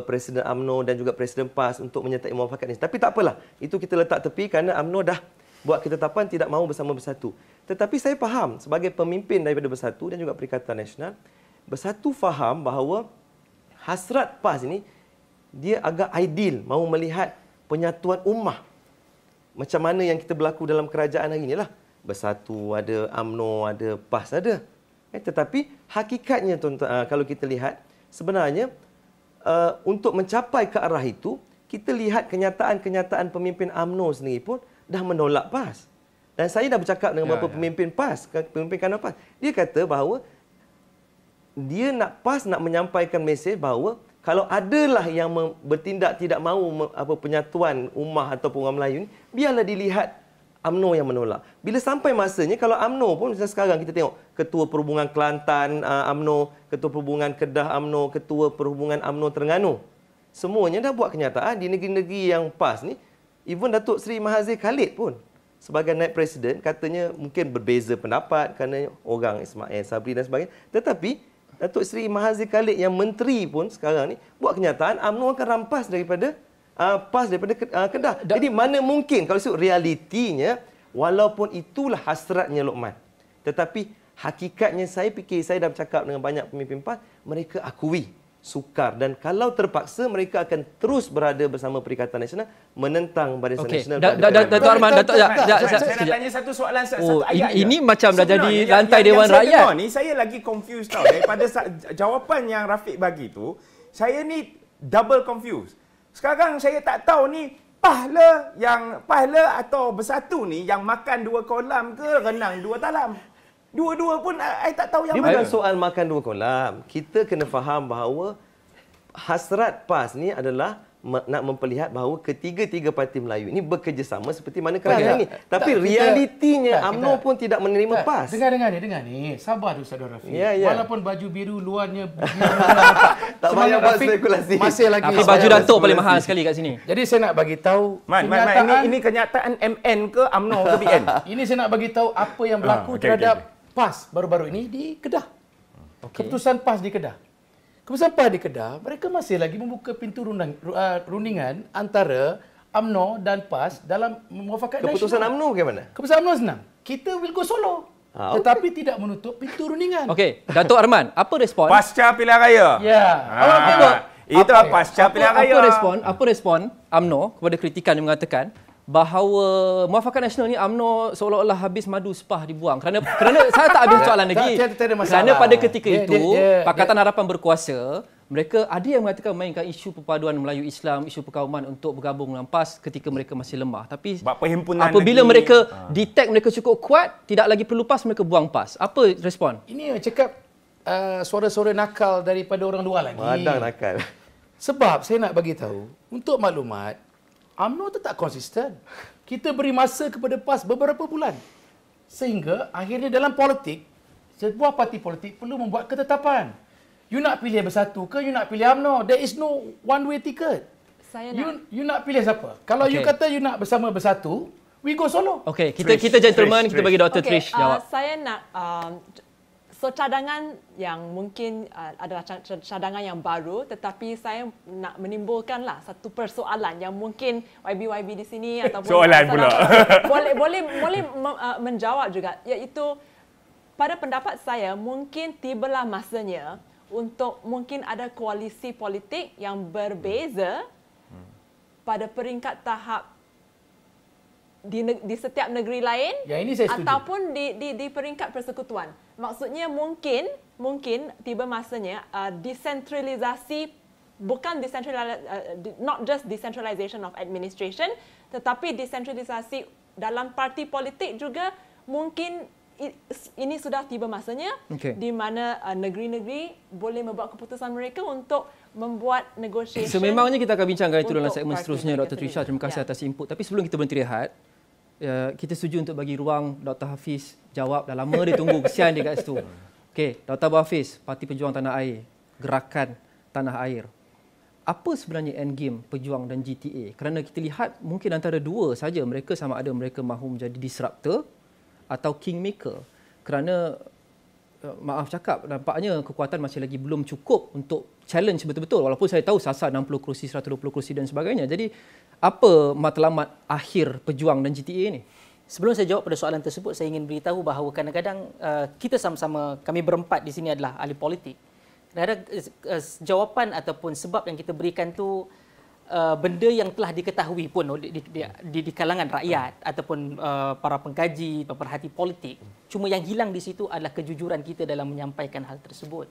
S6: Presiden UMNO dan juga Presiden PAS untuk menyertai muafakat ini. Tapi tak apalah. Itu kita letak tepi kerana UMNO dah buat ketetapan tidak mahu bersama bersatu. Tetapi saya faham sebagai pemimpin daripada Bersatu dan juga Perikatan Nasional, Bersatu faham bahawa hasrat PAS ini dia agak ideal mahu melihat penyatuan ummah. Macam mana yang kita berlaku dalam kerajaan hari inilah. Bersatu ada, UMNO ada, PAS ada. Tetapi hakikatnya kalau kita lihat sebenarnya untuk mencapai ke arah itu, kita lihat kenyataan-kenyataan pemimpin UMNO sendiri pun dah menolak PAS. Dan saya dah bercakap dengan beberapa pemimpin PAS, pemimpin kanan PAS. Dia kata bahawa dia PAS nak menyampaikan mesej bahawa kalau adalah yang bertindak tidak mahu penyatuan ummah ataupun orang Melayu ni, biarlah dilihat UMNO yang menolak. Bila sampai masanya, kalau UMNO pun sekarang kita tengok Ketua Perhubungan Kelantan UMNO, Ketua Perhubungan Kedah UMNO, Ketua Perhubungan UMNO Terengganu, semuanya dah buat kenyataan di negeri-negeri yang PAS ni. Even Datuk Seri Mahathir Khalid pun sebagai naib presiden katanya mungkin berbeza pendapat kerana orang Ismail Sabri dan sebagainya. Tetapi Datuk Seri Mahathir Khalid yang menteri pun sekarang ni buat kenyataan UMNO akan rampas daripada PAS daripada Kedah. Jadi mana mungkin kalau realitinya, walaupun itulah hasratnya Luqman, tetapi hakikatnya saya fikir, saya dah bercakap dengan banyak pemimpin PAS, mereka akui sukar dan kalau terpaksa mereka akan terus berada bersama Perikatan Nasional menentang Barisan Nasional.
S1: Datuk Arman,
S3: saya nak tanya satu soalan satu ayat.
S1: Ini macam dah jadi lantai Dewan Rakyat.
S3: Ni saya lagi confused tau daripada jawapan yang Rafiq bagi tu. Saya ni double confused. Sekarang saya tak tahu ni Pahla atau Bersatu ni yang makan 2 kolam ke renang 2 talam. Dua-dua pun saya tak tahu yang
S6: mana.
S3: mana.
S6: Bukan soal makan 2 kolam. Kita kena faham bahawa hasrat PAS ni adalah nak memperlihat bahawa ketiga-tiga parti Melayu ini bekerjasama seperti mana kerajaan ini. Tapi realitinya UMNO pun tidak menerima PAS.
S2: Dengar ni. Sabar dulu Saudara Rafiq. Walaupun baju biru luarnya
S6: tak payah buat spekulasi.
S2: Masih lagi.
S1: Tapi baju Datuk paling mahal sekali kat sini.
S2: Jadi saya nak bagi tahu
S3: ini kenyataan MN ke UMNO ke BN?
S2: Ini saya nak bagi tahu apa yang berlaku terhadap PAS baru-baru ini di Kedah. Keputusan PAS di Kedah. Keputusan PAS di Kedah, mereka masih lagi membuka pintu rundingan antara UMNO dan PAS dalam muafakat nasional.
S6: Keputusan UMNO bagaimana?
S2: Keputusan UMNO senang. Kita will go solo. Tetapi tidak menutup pintu rundingan.
S1: Okey, Datuk Arman, apa respon?
S3: Pasca pilihan raya.
S2: Ya.
S3: Itu pasca pilihan raya.
S1: Apa respon UMNO kepada kritikan yang mengatakan bahawa Muafakat Nasional ni UMNO seolah-olah habis madu sepah dibuang kerana saya tak habis soalan lagi. Kerana pada ketika itu Pakatan Harapan berkuasa, mereka ada yang mengatakan mainkan isu perpaduan Melayu Islam, isu perkauman untuk bergabung dengan PAS ketika mereka masih lemah. Tapi apabila mereka detect mereka cukup kuat, tidak lagi perlu PAS, mereka buang PAS. Apa respon?
S2: Ini yang cakap suara-suara nakal daripada orang luar lagi.
S6: Madang nakal.
S2: Sebab saya nak bagi tahu, untuk maklumat, UMNO tetap konsisten. Kita beri masa kepada PAS beberapa bulan. Sehingga akhirnya dalam politik, sebuah parti politik perlu membuat ketetapan. You nak pilih Bersatu ke, you nak pilih UMNO? There is no one way ticket. You nak pilih siapa? Kalau you kata you nak bersama Bersatu, we go solo.
S1: Okey, kita gentleman, kita bagi Dr. Trish jawab.
S4: Saya nak cadangan yang mungkin adalah cadangan yang baru, tetapi saya nak menimbulkanlah satu persoalan yang mungkin YB di sini ataupun
S3: soalan pula
S4: boleh menjawab juga, iaitu pada pendapat saya mungkin tibalah masanya untuk mungkin ada koalisi politik yang berbeza pada peringkat tahap di setiap negeri lain ataupun di peringkat persekutuan. Maksudnya mungkin tiba masanya desentralisasi, bukan not just decentralization of administration, tetapi desentralisasi dalam parti politik juga mungkin ini sudah tiba masanya di mana negeri-negeri boleh membuat keputusan mereka untuk membuat negosiasi.
S1: Sememangnya kita akan bincangkan itu dalam segmen seterusnya, Dr. Trisha. Terima kasih atas input. Tapi sebelum kita berhenti rehat, kita setuju untuk bagi ruang Dr. Hafiz jawab. Dah lama dia tunggu, kesian dia kat situ. Okey, Dr. Abu Hafiz, Parti Pejuang Tanah Air, Gerakan Tanah Air. Apa sebenarnya endgame Pejuang dan GTA? Kerana kita lihat mungkin antara dua saja mereka, sama ada mereka mahu menjadi disruptor atau kingmaker. Kerana maaf cakap, nampaknya kekuatan masih lagi belum cukup untuk challenge betul-betul. Walaupun saya tahu sasar 60 kerusi, 120 kerusi dan sebagainya. Jadi apa matlamat akhir Pejuang dan GTA ini?
S5: Sebelum saya jawab pada soalan tersebut, saya ingin beritahu bahawa kadang-kadang kita sama-sama, kami berempat di sini adalah ahli politik. Kadang-kadang jawapan ataupun sebab yang kita berikan tu benda yang telah diketahui pun di kalangan rakyat ataupun para pengkaji, pemerhati politik. Cuma yang hilang di situ adalah kejujuran kita dalam menyampaikan hal tersebut.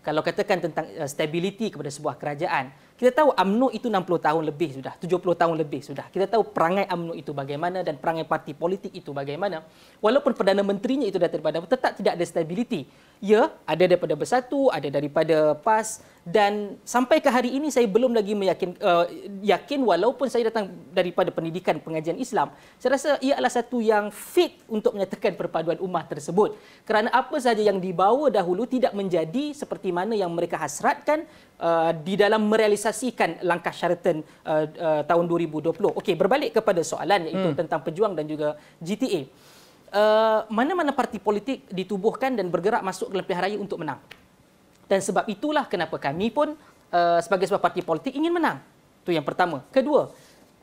S5: Kalau katakan tentang stability kepada sebuah kerajaan, kita tahu UMNO itu 60 tahun lebih sudah, 70 tahun lebih sudah. Kita tahu perangai UMNO itu bagaimana dan perangai parti politik itu bagaimana. Walaupun Perdana Menterinya itu daripada tetap tidak ada stability. Ya, ada daripada Bersatu, ada daripada PAS, dan sampai ke hari ini saya belum lagi yakin walaupun saya datang daripada pendidikan pengajian Islam, saya rasa ia adalah satu yang fit untuk menyatakan perpaduan ummah tersebut. Kerana apa sahaja yang dibawa dahulu tidak menjadi seperti mana yang mereka hasratkan di dalam merealisasikan langkah Sheraton tahun 2020. Okey, berbalik kepada soalan iaitu tentang Pejuang dan juga GTA. Mana-mana parti politik ditubuhkan dan bergerak masuk dalam pilihan raya untuk menang. Dan sebab itulah kenapa kami pun sebagai sebuah parti politik ingin menang. Itu yang pertama. Kedua,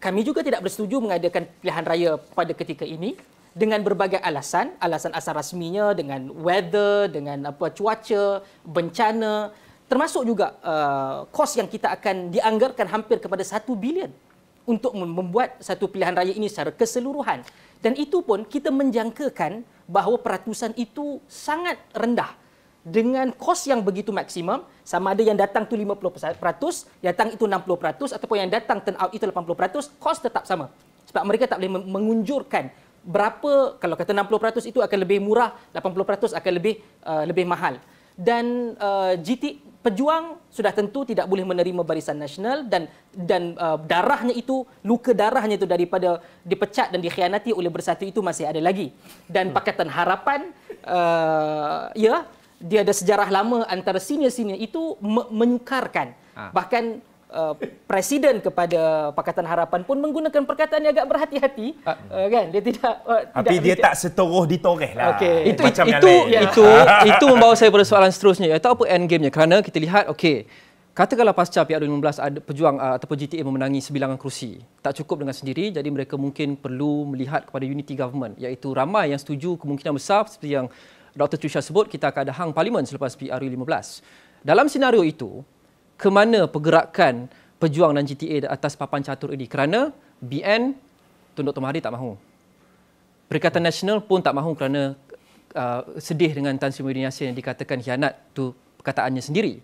S5: kami juga tidak bersetuju mengadakan pilihan raya pada ketika ini dengan berbagai alasan asal rasminya, dengan weather, dengan cuaca, bencana, termasuk juga kos yang kita akan dianggarkan hampir kepada 1 bilion untuk membuat satu pilihan raya ini secara keseluruhan. Dan itu pun kita menjangkakan bahawa peratusan itu sangat rendah. Dengan kos yang begitu maksimum, sama ada yang datang tu 50%, datang itu 60%, ataupun yang datang turn out itu 80%, kos tetap sama. Sebab mereka tak boleh mengunjurkan berapa, kalau kata 60% itu akan lebih murah, 80% akan lebih mahal. Dan Pejuang sudah tentu tidak boleh menerima Barisan Nasional dan darahnya itu, luka darahnya itu daripada dipecat dan dikhianati oleh Bersatu itu masih ada lagi. Dan Pakatan Harapan, dia ada sejarah lama antara senior-senior itu menyukarkan. Bahkan Presiden kepada Pakatan Harapan pun menggunakan perkataan yang agak berhati-hati, kan? Dia tidak.
S3: Tapi dia tak setoroh ditoreh lah.
S1: Okay.
S3: Itu
S1: membawa saya pada soalan seterusnya. Iaitu apa end game-nya? Kerana kita lihat, katakanlah pasca PR2015 ada Pejuang ataupun GTA memenangi sebilangan kerusi. Tak cukup dengan sendiri, jadi mereka mungkin perlu melihat kepada unity government. Iaitu ramai yang setuju, kemungkinan besar seperti yang Dr. Trisha sebut, kita akan ada hang parlimen selepas PR2015. Dalam senario itu, ke mana pergerakan Pejuang dan GTA atas papan catur ini? Kerana BN, Tun Dr. Mahathir tak mahu. Perikatan Nasional pun tak mahu kerana sedih dengan Tan Sri Muhyiddin Yassin yang dikatakan khianat, itu perkataannya sendiri.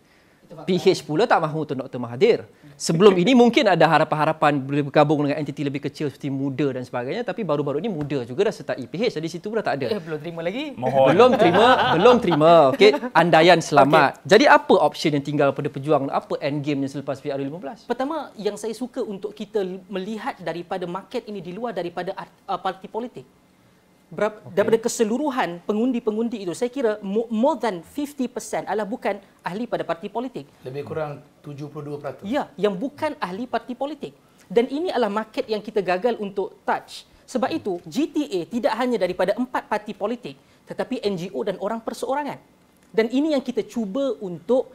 S1: PH pula tak mahu Tun Dr. Mahathir. Sebelum ini mungkin ada harapan-harapan bergabung dengan entiti lebih kecil seperti MUDA dan sebagainya, tapi baru-baru ini MUDA juga dah sertai PH, jadi situ pun dah tak ada.
S5: Belum terima lagi.
S1: Belum terima. Okey, andaian selamat. Jadi apa option yang tinggal pada Pejuang? Apa end game-nya selepas PR2015?
S5: Pertama, yang saya suka untuk kita melihat daripada market ini di luar daripada parti politik. Daripada keseluruhan pengundi-pengundi itu, saya kira more than 50% adalah bukan ahli pada parti politik.
S2: Lebih kurang 72%.
S5: Ya, yang bukan ahli parti politik. Dan ini adalah market yang kita gagal untuk touch. Sebab itu, GTA tidak hanya daripada 4 parti politik, tetapi NGO dan orang perseorangan. Dan ini yang kita cuba untuk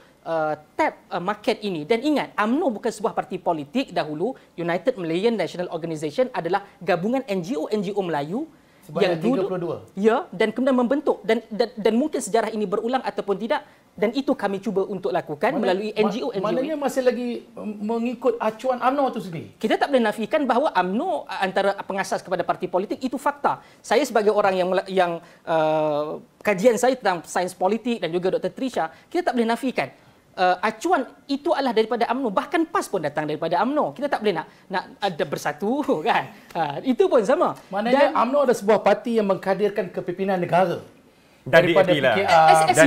S5: tap market ini. Dan ingat, UMNO bukan sebuah parti politik dahulu. United Malayan National Organisation adalah gabungan NGO Melayu
S2: sebanyak 32.
S5: Ya, dan kemudian membentuk dan mungkin sejarah ini berulang ataupun tidak, dan itu kami cuba untuk lakukan melalui NGO.
S2: Maknanya masih lagi mengikut acuan UMNO itu sendiri.
S5: Kita tak boleh nafikan bahawa UMNO antara pengasas kepada parti politik, itu fakta. Saya sebagai orang yang kajian saya tentang sains politik dan juga Dr. Trisha, kita tak boleh nafikan. Acuan itu adalah daripada UMNO, bahkan PAS pun datang daripada UMNO. Kita tak boleh nak ada Bersatu, kan? Itu pun sama.
S2: Maknanya UMNO ada sebuah parti yang mengkadirkan kepimpinan negara.
S3: Daripada
S5: As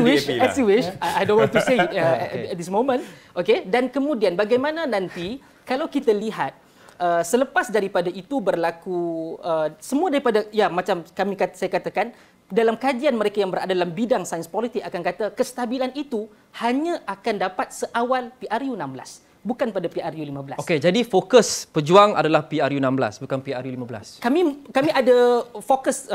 S5: you wish. I don't want to say it at this moment. Okay. Dan kemudian bagaimana nanti kalau kita lihat selepas daripada itu berlaku semua daripada macam saya katakan, dalam kajian mereka yang berada dalam bidang sains politik akan kata kestabilan itu hanya akan dapat seawal PRU16, bukan pada PRU15.
S1: Okey, jadi fokus Pejuang adalah PRU16, bukan PRU15.
S5: Kami ada fokus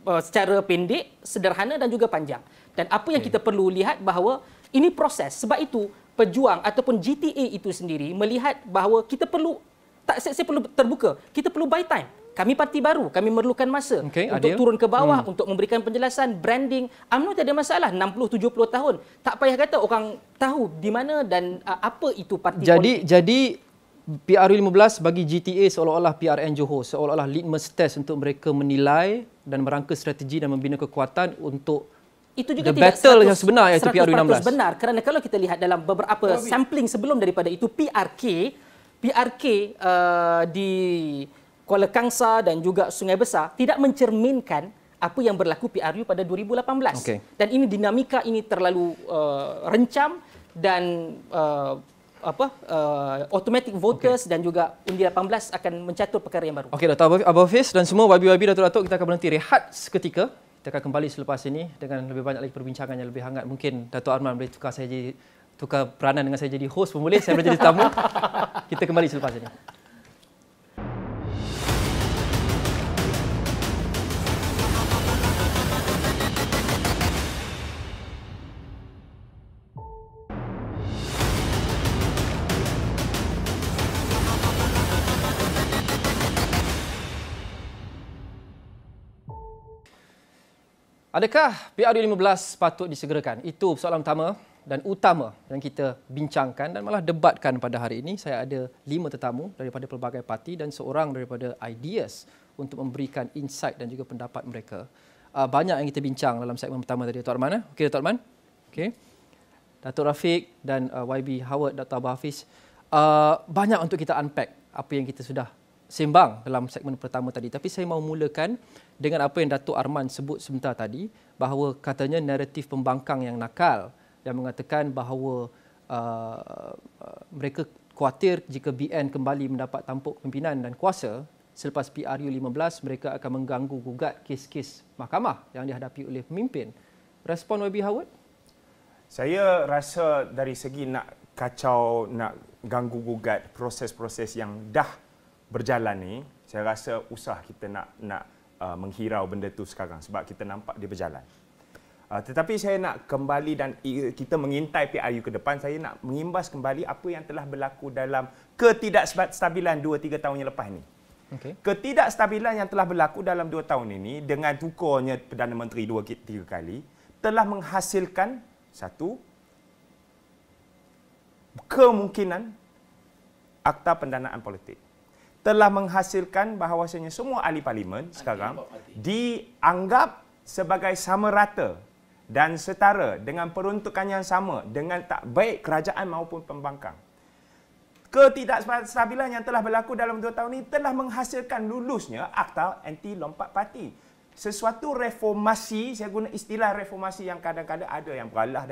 S5: secara pendek, sederhana dan juga panjang. Dan apa yang kita perlu lihat bahawa ini proses. Sebab itu Pejuang ataupun GTA itu sendiri melihat bahawa kita perlu saya perlu terbuka. Kita perlu buy time. Kami parti baru, kami memerlukan masa untuk turun ke bawah, untuk memberikan penjelasan, branding. UMNO tidak ada masalah, 60-70 tahun. Tak payah kata orang tahu di mana dan apa itu parti politik.
S1: Jadi PRU 15 bagi GTA seolah-olah PRN Johor, seolah-olah litmus test untuk mereka menilai dan merangka strategi dan membina kekuatan untuk
S5: itu juga
S1: the
S5: tidak
S1: battle yang sebenar, iaitu PRU 16.
S5: benar, kerana kalau kita lihat dalam beberapa sampling sebelum daripada itu, PRK di Kuala Kangsar dan juga Sungai Besar tidak mencerminkan apa yang berlaku PRU pada 2018.
S1: Okay.
S5: Dan ini dinamika ini terlalu rencam dan automatic voters dan juga undi 18 akan mencatur perkara yang baru.
S1: Okey, Dr. Abu Hafiz dan semua YB-YB Datuk-Datuk, kita akan berhenti rehat seketika. Kita akan kembali selepas ini dengan lebih banyak lagi perbincangan yang lebih hangat. Mungkin Datuk Arman boleh tukar peranan dengan saya jadi host pun boleh, saya boleh jadi tamu. Kita kembali selepas ini. Adakah PRU 15 patut disegerakan? Itu soalan utama dan utama yang kita bincangkan dan malah debatkan pada hari ini. Saya ada 5 tetamu daripada pelbagai parti dan seorang daripada Ideas untuk memberikan insight dan juga pendapat mereka. Banyak yang kita bincang dalam segmen pertama tadi, Datuk Arman. Okey, Datuk Arman. Okey. Datuk Rafiq dan YB Howard, Dr. Abu Hafiz. Banyak untuk kita unpack apa yang kita sudah sembang dalam segmen pertama tadi. Tapi saya mahu mulakan dengan apa yang Datuk Arman sebut sebentar tadi, bahawa katanya naratif pembangkang yang nakal yang mengatakan bahawa mereka khawatir jika BN kembali mendapat tampuk pimpinan dan kuasa selepas PRU 15, mereka akan mengganggu gugat kes-kes mahkamah yang dihadapi oleh pemimpin. Respon YB Howard?
S3: Saya rasa dari segi nak kacau, nak ganggu gugat proses-proses yang dah berjalan ni, saya rasa usah kita nak menghirau benda tu sekarang sebab kita nampak dia berjalan. Tetapi saya nak kembali dan kita mengintai PRU ke depan, saya nak mengimbas kembali apa yang telah berlaku dalam ketidakstabilan 2-3 tahun yang lepas ni.
S1: Okay.
S3: Ketidakstabilan yang telah berlaku dalam 2 tahun ini dengan tukarnya Perdana Menteri 2-3 kali telah menghasilkan satu kemungkinan akta pendanaan politik. Telah menghasilkan bahawasanya semua ahli parlimen sekarang dianggap sebagai sama rata dan setara dengan peruntukan yang sama dengan tak baik kerajaan maupun pembangkang. Ketidakstabilan yang telah berlaku dalam 2 tahun ini telah menghasilkan lulusnya akta anti lompat parti. Sesuatu reformasi, saya guna istilah reformasi yang kadang-kadang ada yang beralah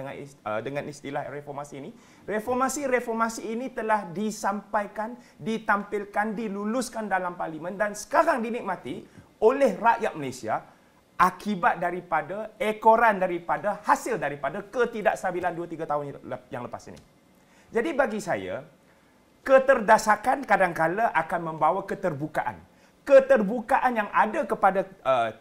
S3: dengan istilah reformasi ini. Reformasi ini telah disampaikan, ditampilkan, diluluskan dalam parlimen dan sekarang dinikmati oleh rakyat Malaysia akibat daripada ekoran daripada hasil daripada ketidakstabilan 2-3 tahun yang lepas ini. Jadi bagi saya, keterdesakan kadang-kala akan membawa keterbukaan. Keterbukaan yang ada kepada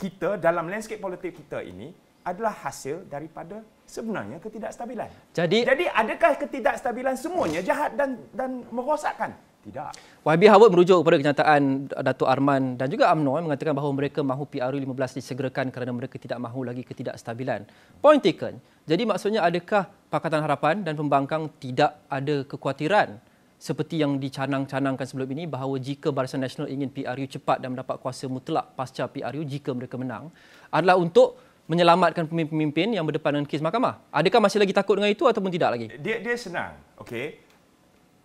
S3: kita dalam landscape politik kita ini adalah hasil daripada sebenarnya ketidakstabilan. Jadi adakah ketidakstabilan semuanya jahat dan merosakkan? Tidak.
S1: YB Howard merujuk kepada kenyataan Datuk Arman dan juga UMNO mengatakan bahawa mereka mahu PRU 15 disegerakan kerana mereka tidak mahu lagi ketidakstabilan. Point taken. Jadi maksudnya adakah Pakatan Harapan dan pembangkang tidak ada kekhawatiran seperti yang dicanang-canangkan sebelum ini bahawa jika Barisan Nasional ingin PRU cepat dan mendapat kuasa mutlak pasca PRU jika mereka menang adalah untuk menyelamatkan pemimpin-pemimpin yang berdepan dengan kes mahkamah? Adakah masih lagi takut dengan itu ataupun tidak lagi?
S3: Dia senang. Okey.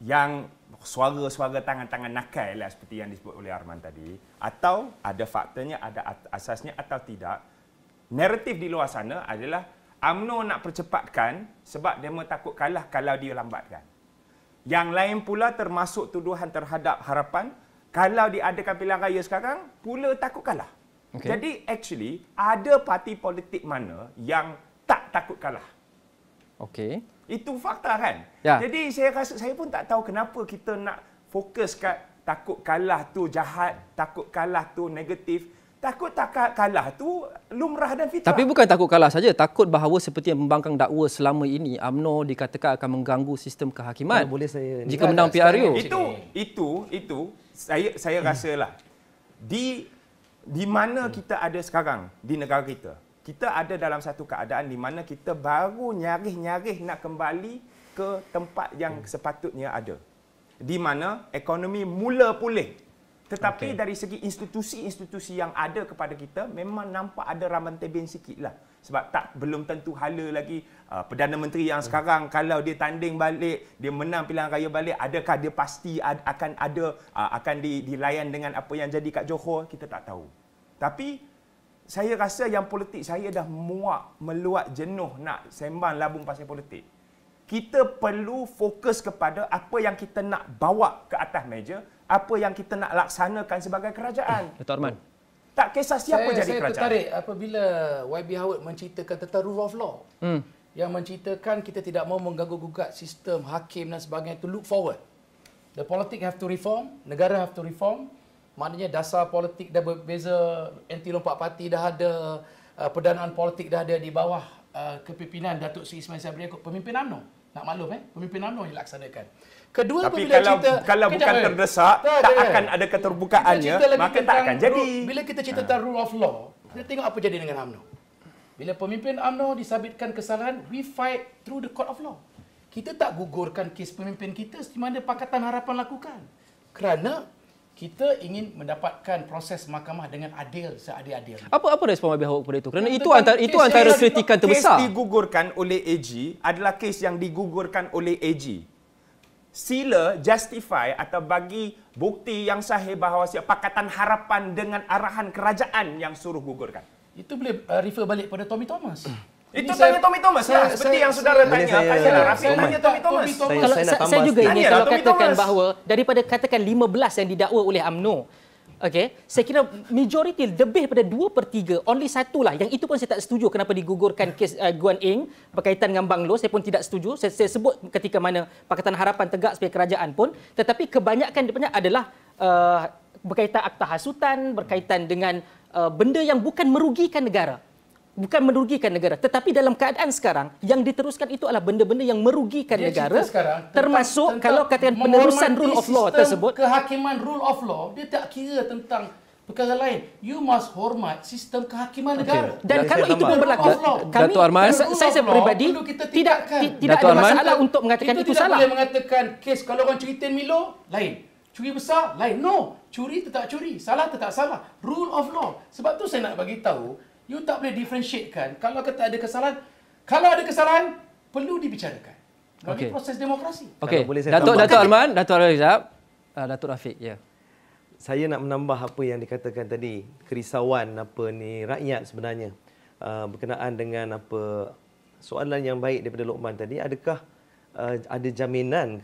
S3: Yang suara-suara tangan-tangan nakal lah seperti yang disebut oleh Arman tadi, atau ada faktanya, ada asasnya atau tidak, naratif di luar sana adalah UMNO nak percepatkan sebab demo takut kalah kalau dia lambatkan. Yang lain pula termasuk tuduhan terhadap Harapan, kalau diadakan pilihan raya sekarang, pula takut kalah. Okay. Jadi actually, ada parti politik mana yang tak takut kalah?
S1: Okey.
S3: Itu fakta kan?
S1: Ya.
S3: Jadi saya rasa, saya pun tak tahu kenapa kita nak fokus kat takut kalah tu jahat, takut kalah tu negatif. Takut kalah tu lumrah dan fitrah. Tapi
S1: bukan takut kalah saja, takut bahawa seperti yang pembangkang dakwa selama ini, UMNO dikatakan akan mengganggu sistem kehakiman.
S6: Boleh saya
S1: jika menang PRU.
S3: Itu saya rasalah. Di mana kita ada sekarang di negara kita. Kita ada dalam satu keadaan di mana kita baru nyarih-nyarih nak kembali ke tempat yang sepatutnya ada. di mana ekonomi mula pulih. Tetapi dari segi institusi-institusi yang ada kepada kita memang nampak ada raman tebing sikit lah. Sebab belum tentu hala lagi Perdana Menteri yang sekarang kalau dia tanding balik, dia menang pilihan raya balik, adakah dia pasti akan dilayan dengan apa yang jadi kat Johor, kita tak tahu. Tapi saya rasa yang politik saya dah muak, meluat, jenuh nak sembang labung pasal politik. Kita perlu fokus kepada apa yang kita nak bawa ke atas meja, apa yang kita nak laksanakan sebagai kerajaan.
S1: Dato' Arman.
S3: Tak kisah siapa jadi kerajaan.
S2: Saya tertarik apabila YB Howard menceritakan tentang rule of law. Yang menceritakan kita tidak mahu mengganggu-gugat sistem hakim dan sebagainya, to look forward. The politics have to reform, negara have to reform. Maknanya dasar politik dah berbeza, anti lompat parti dah ada, perdanaan politik dah ada di bawah kepimpinan Datuk Seri Ismail Sabri Yaakob, pemimpin UMNO. Nak maklum pemimpin UMNO yang dilaksanakan. Kedua,
S3: tapi kalau bukan terdesak, tak akan ada keterbukaannya, maka tak akan jadi.
S2: Bila kita cerita tentang rule of law, kita tengok apa jadi dengan UMNO. Bila pemimpin UMNO disabitkan kesalahan, we fight through the court of law. Kita tak gugurkan kes pemimpin kita seperti mana Pakatan Harapan lakukan. Kerana kita ingin mendapatkan proses mahkamah dengan adil, seadil-adil.
S1: Apa respon YB Howard kepada itu? Kerana itu antara kritikan terbesar.
S3: Kes digugurkan oleh AG adalah kes yang digugurkan oleh AG. Sila justify atau bagi bukti yang sahih bahawa Pakatan Harapan dengan arahan kerajaan yang suruh gugurkan.
S2: Itu boleh refer balik pada Tommy Thomas.
S3: Itu tanya Tommy Thomas lah. Seperti yang saudara tanya. Tanya Tommy Thomas.
S5: Saya juga ingin kalau katakan bahawa daripada katakan 15 yang didakwa oleh UMNO, saya kira majoriti lebih pada 2/3, only satu lah. Yang itu pun saya tak setuju kenapa digugurkan kes Guan Eng berkaitan dengan Banglo. Saya pun tidak setuju. Saya sebut ketika mana Pakatan Harapan tegak sebagai kerajaan pun. Tetapi kebanyakan dia adalah berkaitan akta hasutan, berkaitan dengan benda yang bukan merugikan negara. Bukan merugikan negara, tetapi dalam keadaan sekarang yang diteruskan itu adalah benda-benda yang merugikan negara, termasuk kalau katakan penerusan rule of law tersebut.
S2: Kehakiman rule of law, dia tak kira tentang perkara lain. You must hormat sistem kehakiman negara.
S5: Dan kalau itu pun berlaku,
S1: Dato' Arman,
S5: saya peribadi tidak ada masalah untuk mengatakan itu salah.
S2: Kita tidak boleh mengatakan kes kalau orang curi 10 Milo, lain. Curi besar, lain. No. Curi tetap curi. Salah tetap salah. Rule of law. Sebab tu saya nak bagi tahu, you tak boleh differentiatekan. Kalau kata ada kesalahan, perlu dibicarakan. Bagi proses demokrasi.
S1: Okey. Dato' Arman, Dato' Rizab, Dato' Rafiq, ya.
S6: Saya nak menambah apa yang dikatakan tadi, kerisauan rakyat sebenarnya berkenaan dengan soalan yang baik daripada Lokman tadi. Adakah ada jaminan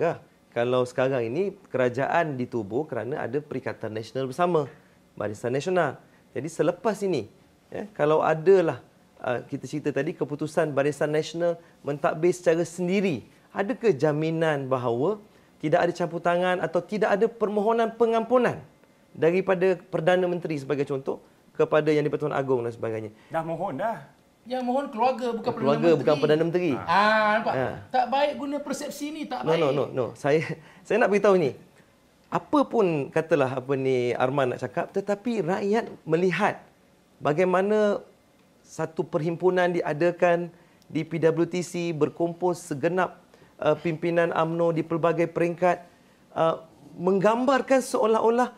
S6: kalau sekarang ini kerajaan ditubuh kerana ada Perikatan Nasional bersama, Barisan Nasional. Jadi selepas ini, kalau adalah kita cerita tadi keputusan Barisan Nasional mentadbir secara sendiri, adakah jaminan bahawa tidak ada campur tangan atau tidak ada permohonan pengampunan daripada Perdana Menteri sebagai contoh kepada Yang di-Pertuan Agong dan sebagainya?
S3: Dah mohon dah.
S2: Yang mohon keluarga bukan Perdana
S6: Menteri. Bukan Perdana Menteri.
S2: Nampak? Tak baik guna persepsi ni, tak baik.
S6: No. Saya nak beritahu ni. Apa pun katalah Arman nak cakap, tetapi rakyat melihat bagaimana satu perhimpunan diadakan di PWTC, berkumpul segenap pimpinan UMNO di pelbagai peringkat, menggambarkan seolah-olah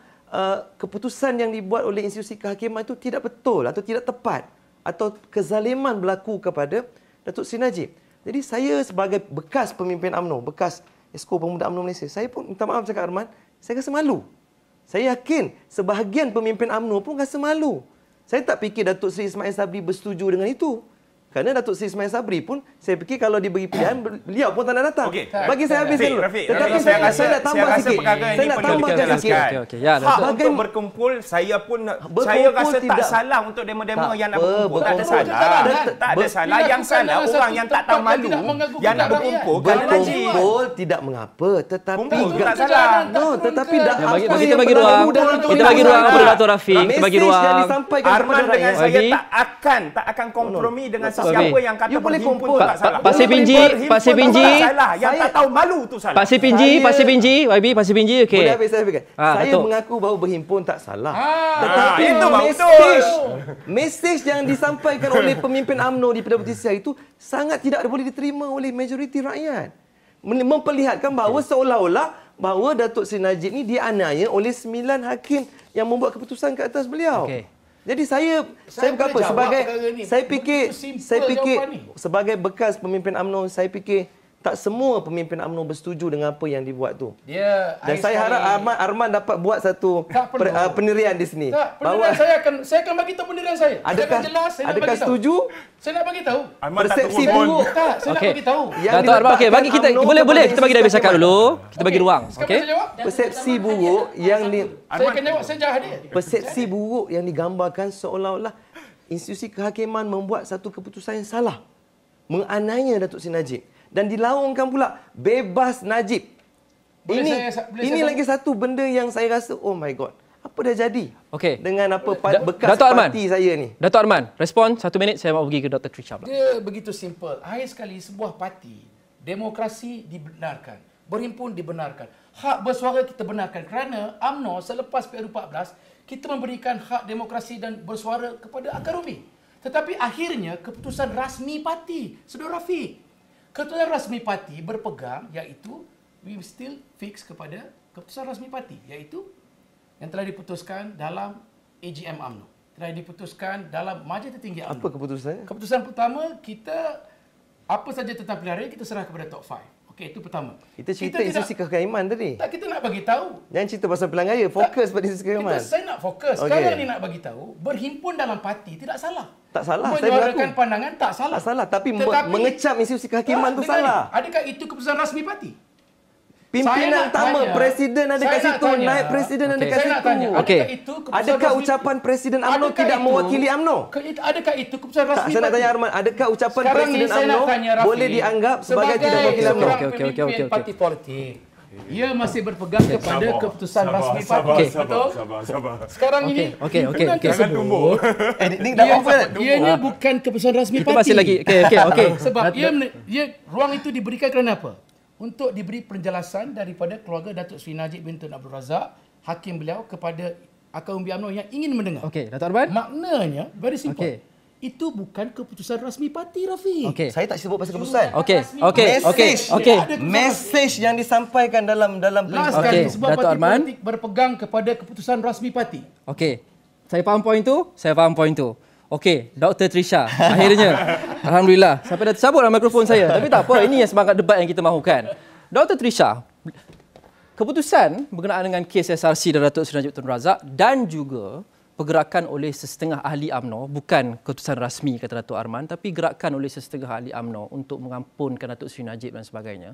S6: keputusan yang dibuat oleh institusi kehakiman itu tidak betul atau tidak tepat atau kezaliman berlaku kepada Datuk Seri Najib. Jadi saya sebagai bekas pemimpin UMNO, bekas Esko Pemuda UMNO Malaysia, saya pun minta maaf cakap Arman, saya rasa malu. Saya yakin sebahagian pemimpin UMNO pun rasa malu. Saya tak fikir Datuk Seri Ismail Sabri bersetuju dengan itu. Kerana Datuk Seri Ismail Sabri pun, saya fikir kalau diberi pilihan, beliau pun tak nak datang. Bagi saya habiskan dulu. Tetapi saya nak tambah sikit. Saya nak tambahkan sikit.
S3: Hak untuk berkumpul, saya rasa tak salah untuk demo-demo yang nak berkumpul. Tak ada salah. Tak ada salah. Yang salah orang yang tak tahu malu, yang nak berkumpul.
S6: Berkumpul tidak mengapa. Tetapi
S3: tak salah.
S6: Tetapi
S1: kita bagi ruang. Kita bagi ruang kepada Dato' Rafiq. Kita bagi ruang.
S3: Arman dengan saya tak akan kompromi dengan siapa yang kata berhimpun tak salah.
S1: Pasir Pinji.
S3: Salah. Yang tak tahu malu tu salah.
S1: Pasir Pinji, YB, Pasir Pinji, okey.
S6: Boleh habis saya fikir. Saya mengaku bahawa berhimpun tak salah. Tetapi mesej yang disampaikan oleh pemimpin UMNO di PWTC itu sangat tidak boleh diterima oleh majoriti rakyat. Memperlihatkan bahawa seolah-olah bahawa Datuk Seri Najib ni dianiaya oleh 9 hakim yang membuat keputusan ke atas beliau.
S1: Okey.
S6: Jadi saya bukan apa, sebagai saya fikir
S2: jawapan ni.
S6: sebagai bekas pemimpin UMNO, saya fikir tak semua pemimpin UMNO bersetuju dengan apa yang dibuat tu. Dan saya harap Arman dapat buat satu pendirian di sini.
S2: Tak, pendirian saya akan bagi tahu pendirian saya.
S6: Adakah setuju?
S2: Saya nak bagi tahu.
S6: Persepsi
S3: buruk.
S6: buruk.
S2: Tak, saya nak bagi tahu.
S1: Datuk Arman, okey, bagi kita boleh kita bagi dia cakap dulu. Kita bagi ruang,
S2: Sekarang
S1: okey?
S2: saya jawab.
S6: Persepsi buruk yang
S2: Saya akan jawab, saya jawab dia.
S6: persepsi buruk yang digambarkan seolah-olah institusi kehakiman membuat satu keputusan yang salah. Menganiaya Datuk Seri Najib. Dan dilaungkan pula bebas Najib.
S2: Boleh
S6: Ini
S2: saya
S6: lagi satu benda yang saya rasa, oh my God, apa dah jadi
S1: Okey.
S6: dengan apa bekas
S1: Datuk Arman.
S6: parti saya ni.
S1: Datuk Arman, respon 1 minit, saya mau pergi ke Dr. Trisha pula.
S2: Dia begitu simple. Akhir sekali sebuah parti, demokrasi dibenarkan, berhimpun dibenarkan, hak bersuara kita benarkan kerana UMNO selepas PRU14 kita memberikan hak demokrasi dan bersuara kepada akar umbi. Tetapi akhirnya keputusan rasmi parti, Saudara Rafiq, keputusan rasmi parti berpegang iaitu we still fix kepada keputusan rasmi parti iaitu yang telah diputuskan dalam AGM UMNO, telah diputuskan dalam Majlis Tertinggi UMNO.
S6: Apa keputusannya?
S2: Keputusan pertama, kita apa saja tentang pilihan raya kita serah kepada top 5. Okey, itu pertama.
S6: Kita cerita institusi kehakiman tadi.
S2: Tak, kita nak bagi tahu.
S6: Jangan cerita pasal pilihan raya, fokus pada institusi kehakiman.
S2: Saya nak fokus.
S6: Okey.
S2: Sekarang ni nak bagi tahu, berhimpun dalam parti tidak salah.
S6: Tak salah, saya
S2: menyuarakan
S6: mengaku.
S2: pandangan tak salah.
S6: Tak salah, tapi mengecam institusi kehakiman tu
S2: dengar ni,
S6: salah.
S2: adakah itu keputusan rasmi parti?
S6: Pimpinan utama, presiden ada kat situ, naib presiden ada kat
S2: Saya nak
S6: situ.
S2: tanya,
S1: Okey.
S2: adakah itu keputusan
S6: Adakah
S2: rasmi?
S6: ucapan Presiden UMNO
S2: Adakah
S6: tidak
S2: itu-
S6: mewakili UMNO?
S2: Adakah itu keputusan rasmi
S6: Tak, saya nak
S2: parti?
S6: tanya Arman, adakah ucapan
S2: Sekarang
S6: Presiden
S2: ni saya
S6: UMNO
S2: nak tanya Rafi,
S6: boleh dianggap sebagai tidak mewakili UMNO?
S2: seorang
S1: Okey, okey,
S2: pemimpin
S1: okey.
S2: parti politik, ia masih berpegang kepada keputusan rasmi parti.
S1: Okey.
S2: Betul?
S3: Sabar.
S2: Sekarang ini
S1: Okey.
S2: himpunan
S3: Jangan tumbuk.
S2: tersebut
S6: Ini dah over.
S2: ianya bukan keputusan rasmi
S1: Kita
S2: parti.
S1: masih lagi. Okey.
S2: Sebab ruang itu diberikan kerana apa? Untuk diberi penjelasan daripada keluarga Datuk Seri Najib bin Tun Abdul Razak, hakim beliau, kepada akar umbi UMNO yang ingin mendengar.
S1: Okey, Datuk Arman.
S2: Maknanya very simple.
S1: Okey.
S2: Itu bukan keputusan rasmi parti, Rafiq.
S1: Okey.
S6: Saya tak sebut pasal keputusan.
S1: Okey.
S6: Mesej yang disampaikan dalam
S2: Last
S1: Okey,
S2: sekali, sebuah
S1: Datuk
S2: parti
S1: Arman.
S2: politik berpegang kepada keputusan rasmi parti.
S1: Okey. Saya faham poin tu. Okey, Dr. Trisha. Akhirnya. Alhamdulillah. Sampai dah tercabut dalam mikrofon saya. Tapi tak apa, ini yang semangat debat yang kita mahukan. Dr. Trisha, keputusan berkenaan dengan kes SRC dan Datuk Seri Najib Tun Razak dan juga pergerakan oleh sesetengah ahli UMNO, bukan keputusan rasmi kata Datuk Arman, tapi gerakan oleh sesetengah ahli UMNO untuk mengampunkan Datuk Seri Najib dan sebagainya.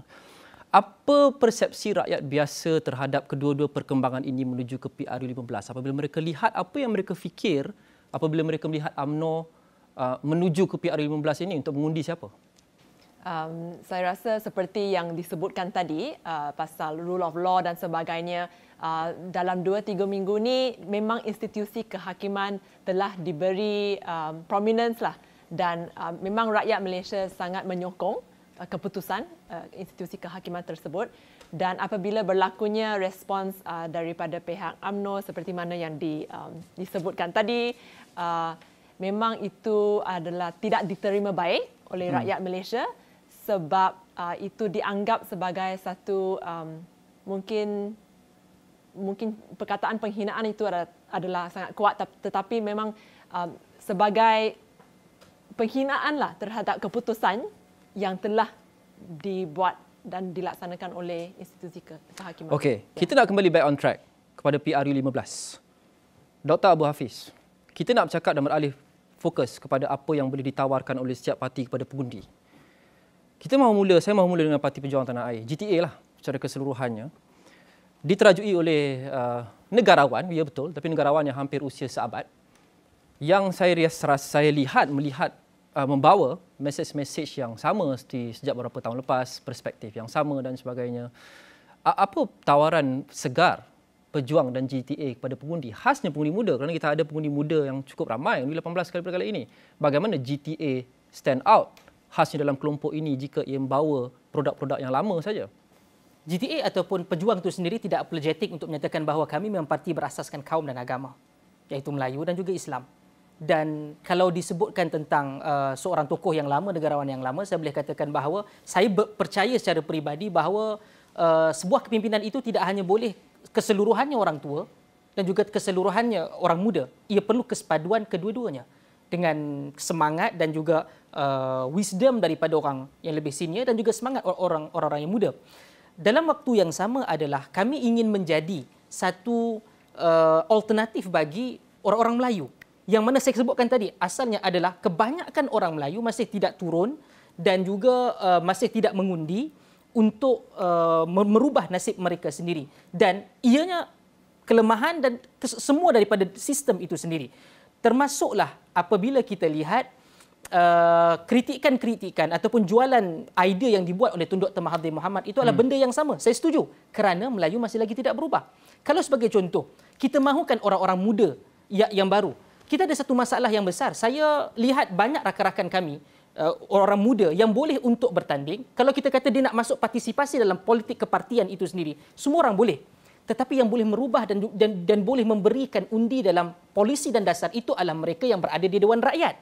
S1: Apa persepsi rakyat biasa terhadap kedua-dua perkembangan ini menuju ke PRU15? Apabila mereka lihat, apa yang mereka fikir apabila mereka melihat UMNO menuju ke PRU15 ini untuk mengundi siapa?
S4: Saya rasa seperti yang disebutkan tadi pasal rule of law dan sebagainya, dalam 2-3 minggu ni memang institusi kehakiman telah diberi prominence lah, dan memang rakyat Malaysia sangat menyokong keputusan institusi kehakiman tersebut. Dan apabila berlakunya respons daripada pihak UMNO seperti mana yang disebutkan tadi, memang itu adalah tidak diterima baik oleh rakyat Malaysia, sebab itu dianggap sebagai satu mungkin perkataan penghinaan itu adalah sangat kuat, tetapi memang sebagai penghinaan lah terhadap keputusan yang telah dibuat dan dilaksanakan oleh institusi kehakiman.
S1: Okey, kita nak kembali back on track kepada PRU15. Dr. Abu Hafiz, kita nak bercakap dan beralih fokus kepada apa yang boleh ditawarkan oleh setiap parti kepada pengundi. Saya mahu mula dengan Parti Perjuangan Tanah Air, GTA lah secara keseluruhannya. Diterajui oleh negarawan, ya betul, tapi negarawan yang hampir usia seabad, yang saya melihat membawa mesej-mesej yang sama seperti sejak beberapa tahun lepas, perspektif yang sama dan sebagainya. Apa tawaran segar Pejuang dan GTA kepada pengundi, khasnya pengundi muda, kerana kita ada pengundi muda yang cukup ramai, 18 kali per kali ini. Bagaimana GTA stand out khasnya dalam kelompok ini jika ia membawa produk-produk yang lama saja?
S5: GTA ataupun Pejuang itu sendiri tidak apologetik untuk menyatakan bahawa kami memang parti berasaskan kaum dan agama, iaitu Melayu dan juga Islam. Dan kalau disebutkan tentang seorang tokoh yang lama, negarawan yang lama, saya boleh katakan bahawa saya percaya secara peribadi bahawa sebuah kepimpinan itu tidak hanya boleh keseluruhannya orang tua dan juga keseluruhannya orang muda. Ia perlu kesepaduan kedua-duanya dengan semangat dan juga wisdom daripada orang yang lebih senior dan juga semangat orang-orang yang muda. Dalam waktu yang sama adalah kami ingin menjadi satu alternatif bagi orang-orang Melayu. Yang mana saya sebutkan tadi, asalnya adalah kebanyakan orang Melayu masih tidak turun dan juga masih tidak mengundi untuk merubah nasib mereka sendiri. Dan ianya kelemahan dan semua daripada sistem itu sendiri. Termasuklah apabila kita lihat kritikan-kritikan ataupun jualan idea yang dibuat oleh Tun Dr. Mahathir Mohamad itu adalah benda yang sama. Saya setuju kerana Melayu masih lagi tidak berubah. Kalau sebagai contoh, kita mahukan orang-orang muda yang baru. Kita ada satu masalah yang besar. Saya lihat banyak rakan-rakan kami, orang muda yang boleh untuk bertanding. Kalau kita kata dia nak masuk partisipasi dalam politik kepartian itu sendiri, semua orang boleh. Tetapi yang boleh merubah dan boleh memberikan undi dalam polisi dan dasar itu adalah mereka yang berada di Dewan Rakyat.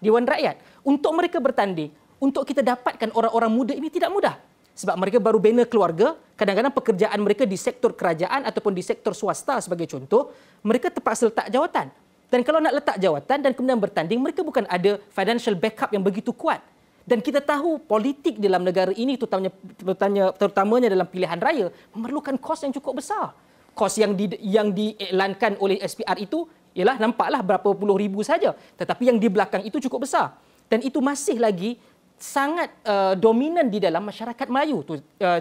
S5: Dewan Rakyat. Untuk mereka bertanding, untuk kita dapatkan orang-orang muda ini tidak mudah. Sebab mereka baru bina keluarga, kadang-kadang pekerjaan mereka di sektor kerajaan ataupun di sektor swasta sebagai contoh, mereka terpaksa letak jawatan. Dan kalau nak letak jawatan dan kemudian bertanding, mereka bukan ada financial backup yang begitu kuat. Dan kita tahu politik dalam negara ini, terutamanya dalam pilihan raya, memerlukan kos yang cukup besar. Kos yang diiklankan oleh SPR itu, ialah nampaklah berapa puluh ribu saja. Tetapi yang di belakang itu cukup besar. Dan itu masih lagi sangat dominan di dalam masyarakat Melayu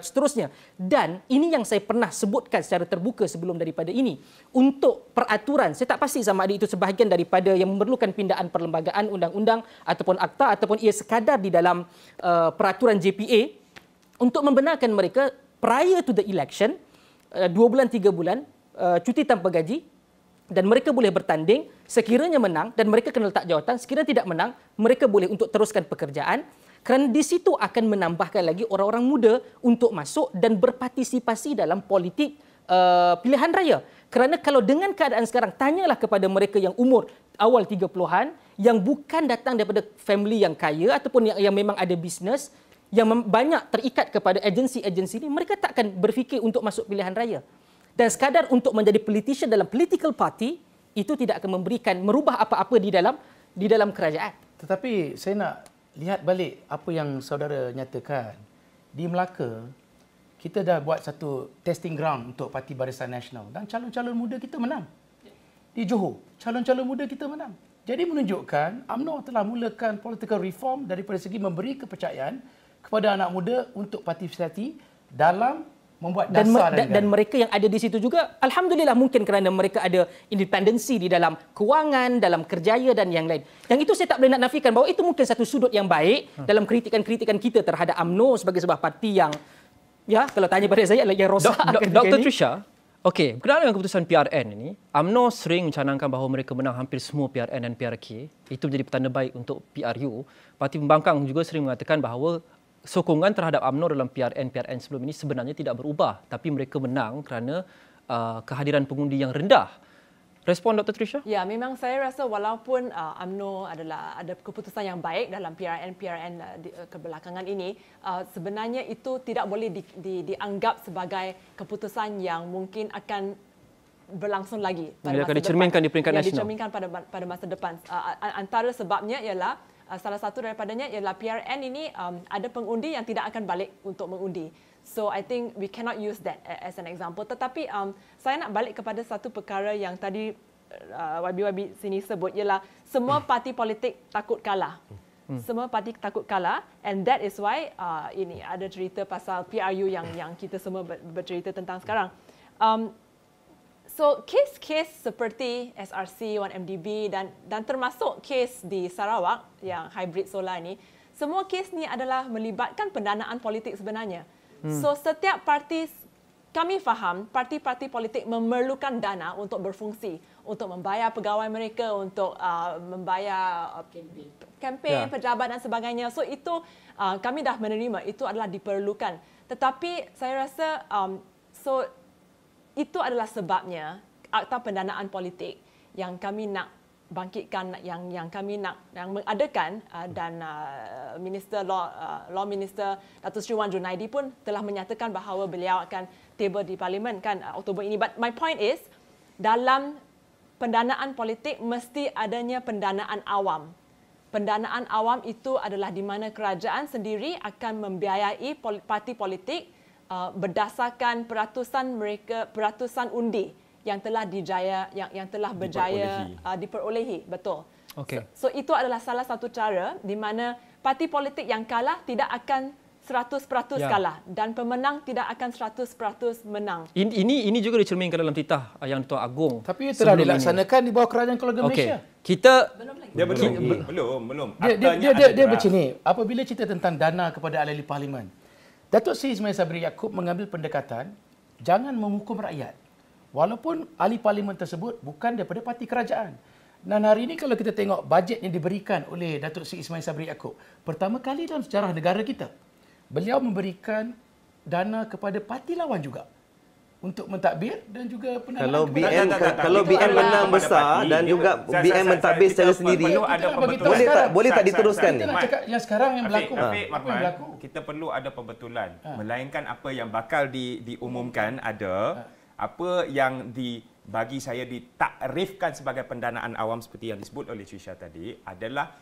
S5: seterusnya. Dan ini yang saya pernah sebutkan secara terbuka sebelum daripada ini. Untuk peraturan, saya tak pasti sama ada itu sebahagian daripada yang memerlukan pindaan perlembagaan, undang-undang ataupun akta ataupun ia sekadar di dalam peraturan JPA untuk membenarkan mereka prior to the election, 2 bulan, 3 bulan, cuti tanpa gaji, dan mereka boleh bertanding, sekiranya menang dan mereka kena letak jawatan, sekiranya tidak menang, mereka boleh untuk teruskan pekerjaan. Kerana di situ akan menambahkan lagi orang-orang muda untuk masuk dan berpartisipasi dalam politik pilihan raya. Kerana kalau dengan keadaan sekarang, tanyalah kepada mereka yang umur awal 30-an, yang bukan datang daripada family yang kaya ataupun yang memang ada bisnes, yang banyak terikat kepada agensi-agensi ini, mereka tak akan berfikir untuk masuk pilihan raya. Dan sekadar untuk menjadi politician dalam political party, itu tidak akan merubah apa-apa di dalam kerajaan.
S2: Tetapi saya nak lihat balik apa yang saudara nyatakan. Di Melaka, kita dah buat satu testing ground untuk Parti Barisan Nasional dan calon-calon muda kita menang. Di Johor, calon-calon muda kita menang. Jadi menunjukkan UMNO telah mulakan political reform daripada segi memberi kepercayaan kepada anak muda untuk partisipasi dalam membuat dasar
S5: dan mereka yang ada di situ juga, alhamdulillah, mungkin kerana mereka ada independensi di dalam kewangan, dalam kerjaya dan yang lain. Yang itu saya tak boleh nak nafikan bahawa itu mungkin satu sudut yang baik dalam kritikan-kritikan kita terhadap UMNO sebagai sebuah parti yang, ya, kalau tanya pada saya, yang rosak.
S1: Dr. Trisha, okey, berkenaan dengan keputusan PRN ini, UMNO sering mencanangkan bahawa mereka menang hampir semua PRN dan PRK. Itu menjadi petanda baik untuk PRU. Parti Pembangkang juga sering mengatakan bahawa sokongan terhadap UMNO dalam PRN sebelum ini sebenarnya tidak berubah, tapi mereka menang kerana kehadiran pengundi yang rendah. Respon Dr. Trisha?
S4: Ya, memang saya rasa walaupun UMNO ada keputusan yang baik dalam PRN kebelakangan ini, sebenarnya itu tidak boleh dianggap sebagai keputusan yang mungkin akan berlangsung lagi pada masa depan.
S1: Dicerminkan di peringkat nasional.
S4: Dicerminkan pada masa depan. Antara sebabnya ialah salah satu daripadanya ialah PRN ini ada pengundi yang tidak akan balik untuk mengundi. So I think we cannot use that as an example. Tetapi saya nak balik kepada satu perkara yang tadi YB sini sebut, ialah semua parti politik takut kalah. Semua parti takut kalah, and that is why ini ada cerita pasal PRU yang kita semua bercerita tentang sekarang. So kes-kes seperti SRC, 1MDB dan termasuk kes di Sarawak yang hybrid solar ini, semua kes ni adalah melibatkan pendanaan politik sebenarnya. So setiap parti, kami faham parti-parti politik memerlukan dana untuk berfungsi, untuk membayar pegawai mereka, untuk membayar kempen, pejabat dan sebagainya. So itu kami dah menerima, itu adalah diperlukan. Tetapi saya rasa itu adalah sebabnya akta pendanaan politik yang kami nak bangkitkan yang kami nak yang mengadakan dan Minister Law Minister Datuk Seri Wan Junaidi pun telah menyatakan bahawa beliau akan tiba di Parlimen kan Oktober ini. But my point is, dalam pendanaan politik mesti adanya pendanaan awam. Pendanaan awam itu adalah di mana kerajaan sendiri akan membiayai parti politik berdasarkan peratusan undi yang telah berjaya diperolehi. Betul.
S1: Okay.
S4: So itu adalah salah satu cara di mana parti politik yang kalah tidak akan 100% kalah dan pemenang tidak akan 100% menang.
S1: Ini juga dicerminkan dalam titah yang Tuan Agong.
S2: Tapi itu telah dilaksanakan di bawah kerajaan keluarga Malaysia.
S1: Kita
S3: Dia belum.
S2: Dia macam ni. Apabila cerita tentang dana kepada ahli parlimen, Datuk Seri Ismail Sabri Yaakob mengambil pendekatan jangan menghukum rakyat. Walaupun ahli parlimen tersebut bukan daripada parti kerajaan. Dan hari ini kalau kita tengok bajet yang diberikan oleh Datuk Seri Ismail Sabri Yaakob, pertama kali dalam sejarah negara kita, beliau memberikan dana kepada parti lawan juga untuk mentadbir dan juga
S6: kalau BN menang besar dan juga BN mentadbir secara sendiri, boleh tak diteruskan ni?
S2: Yang sekarang yang berlaku.
S3: Kita perlu ada pembetulan. Melainkan apa yang bakal diumumkan ada, apa yang bagi saya ditakrifkan sebagai pendanaan awam seperti yang disebut oleh Trisha tadi adalah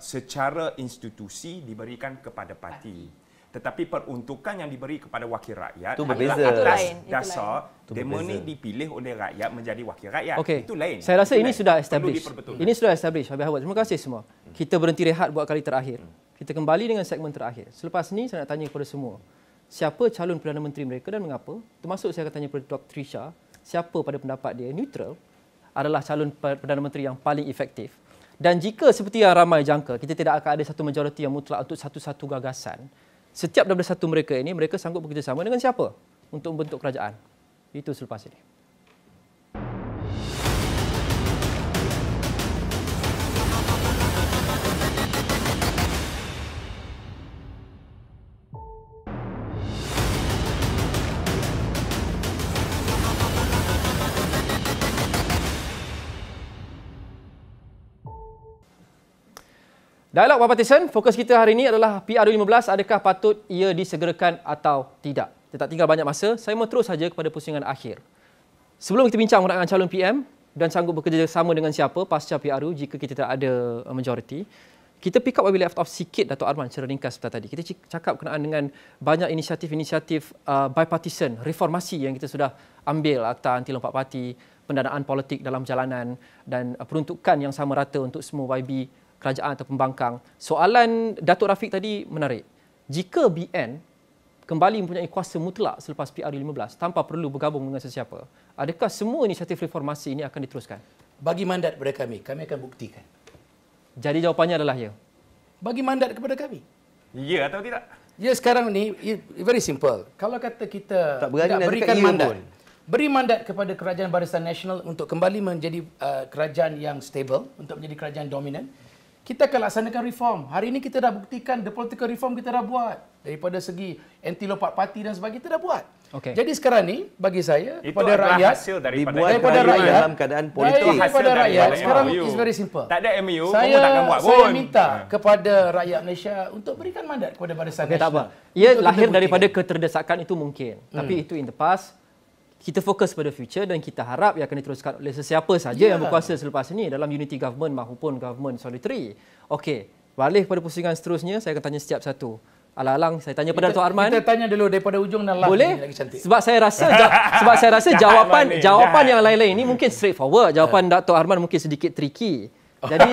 S3: secara institusi diberikan kepada parti. Tetapi peruntukan yang diberi kepada wakil rakyat
S6: itu
S3: adalah
S6: berbeza.
S3: atas dasar demoni dipilih oleh rakyat menjadi wakil rakyat.
S1: Okay.
S3: Itu lain.
S1: Saya rasa ini sudah establish.
S3: Ini
S1: Ini sudah establish. Habib Hawat. Terima kasih semua. Kita berhenti rehat buat kali terakhir. Kita kembali dengan segmen terakhir. Selepas ini saya nak tanya kepada semua. Siapa calon Perdana Menteri mereka dan mengapa? Termasuk saya akan tanya kepada Dr. Trisha. Siapa pada pendapat dia neutral adalah calon Perdana Menteri yang paling efektif. Dan jika seperti yang ramai jangka, kita tidak akan ada satu majoriti yang mutlak untuk satu-satu gagasan. Setiap daripada satu mereka ini, mereka sanggup bekerjasama dengan siapa untuk membentuk kerajaan. Itu selepas ini. Dialog Bipartisan, fokus kita hari ini adalah PR2015, adakah patut ia disegerakan atau tidak? Kita tak tinggal banyak masa, saya mau terus saja kepada pusingan akhir. Sebelum kita bincang mengenai calon PM dan sanggup bekerjasama dengan siapa pasca PRU jika kita tak ada majoriti, kita pick up or left off sikit Dato' Arman secara ringkas seperti tadi. Kita cakap berkenaan dengan banyak inisiatif-inisiatif bipartisan, reformasi yang kita sudah ambil, Akta Anti Lompat Parti, pendanaan politik dalam jalanan dan peruntukan yang sama rata untuk semua YB kerajaan atau pembangkang. Soalan Datuk Rafiq tadi menarik. Jika BN kembali mempunyai kuasa mutlak selepas PR15 tanpa perlu bergabung dengan sesiapa, adakah semua inisiatif reformasi ini akan diteruskan?
S2: Bagi mandat kepada kami akan buktikan.
S1: Jadi jawapannya adalah ya.
S2: Bagi mandat kepada kami.
S3: Ya atau tidak?
S2: Ya, sekarang ni very simple. Kalau kata kita
S6: tak berani
S2: tidak
S6: nak
S2: berikan
S6: cakap
S2: mandat,
S6: pun.
S2: beri mandat kepada Kerajaan Barisan Nasional untuk kembali menjadi kerajaan yang stable, untuk menjadi kerajaan dominan, kita akan laksanakan reform. Hari ini kita dah buktikan the political reform kita dah buat. Daripada segi anti lompat parti dan sebagainya kita dah buat.
S1: Okay.
S2: Jadi sekarang ni bagi saya
S3: itu
S2: kepada rakyat
S3: hasil
S6: dibuat
S2: daripada rakyat
S6: dalam keadaan politik.
S2: Daripada rakyat sekarang
S3: MOU.
S2: is very simple.
S3: Tak ada MOU,
S2: Saya
S3: kamu takkan buat pun.
S2: Saya minta kepada rakyat Malaysia untuk berikan mandat kepada Barisan
S1: Okay, tak
S2: Nasional.
S1: apa. Ia
S2: Untuk
S1: lahir
S2: kita
S1: daripada
S2: buktikan.
S1: keterdesakan itu mungkin. Tapi itu in the past. Kita fokus pada future dan kita harap ia akan diteruskan oleh sesiapa saja yang berkuasa selepas ini dalam unity government maupun government solitary. Okey, balik kepada pusingan seterusnya, saya akan tanya setiap satu. Alang-alang saya tanya pada Dato' Arman.
S2: Kita tanya dulu daripada ujung dan last
S1: boleh?
S2: lagi cantik.
S1: Sebab saya rasa jawapan yang lain-lain ini mungkin straightforward. Jawapan Dato' Arman mungkin sedikit tricky. Jadi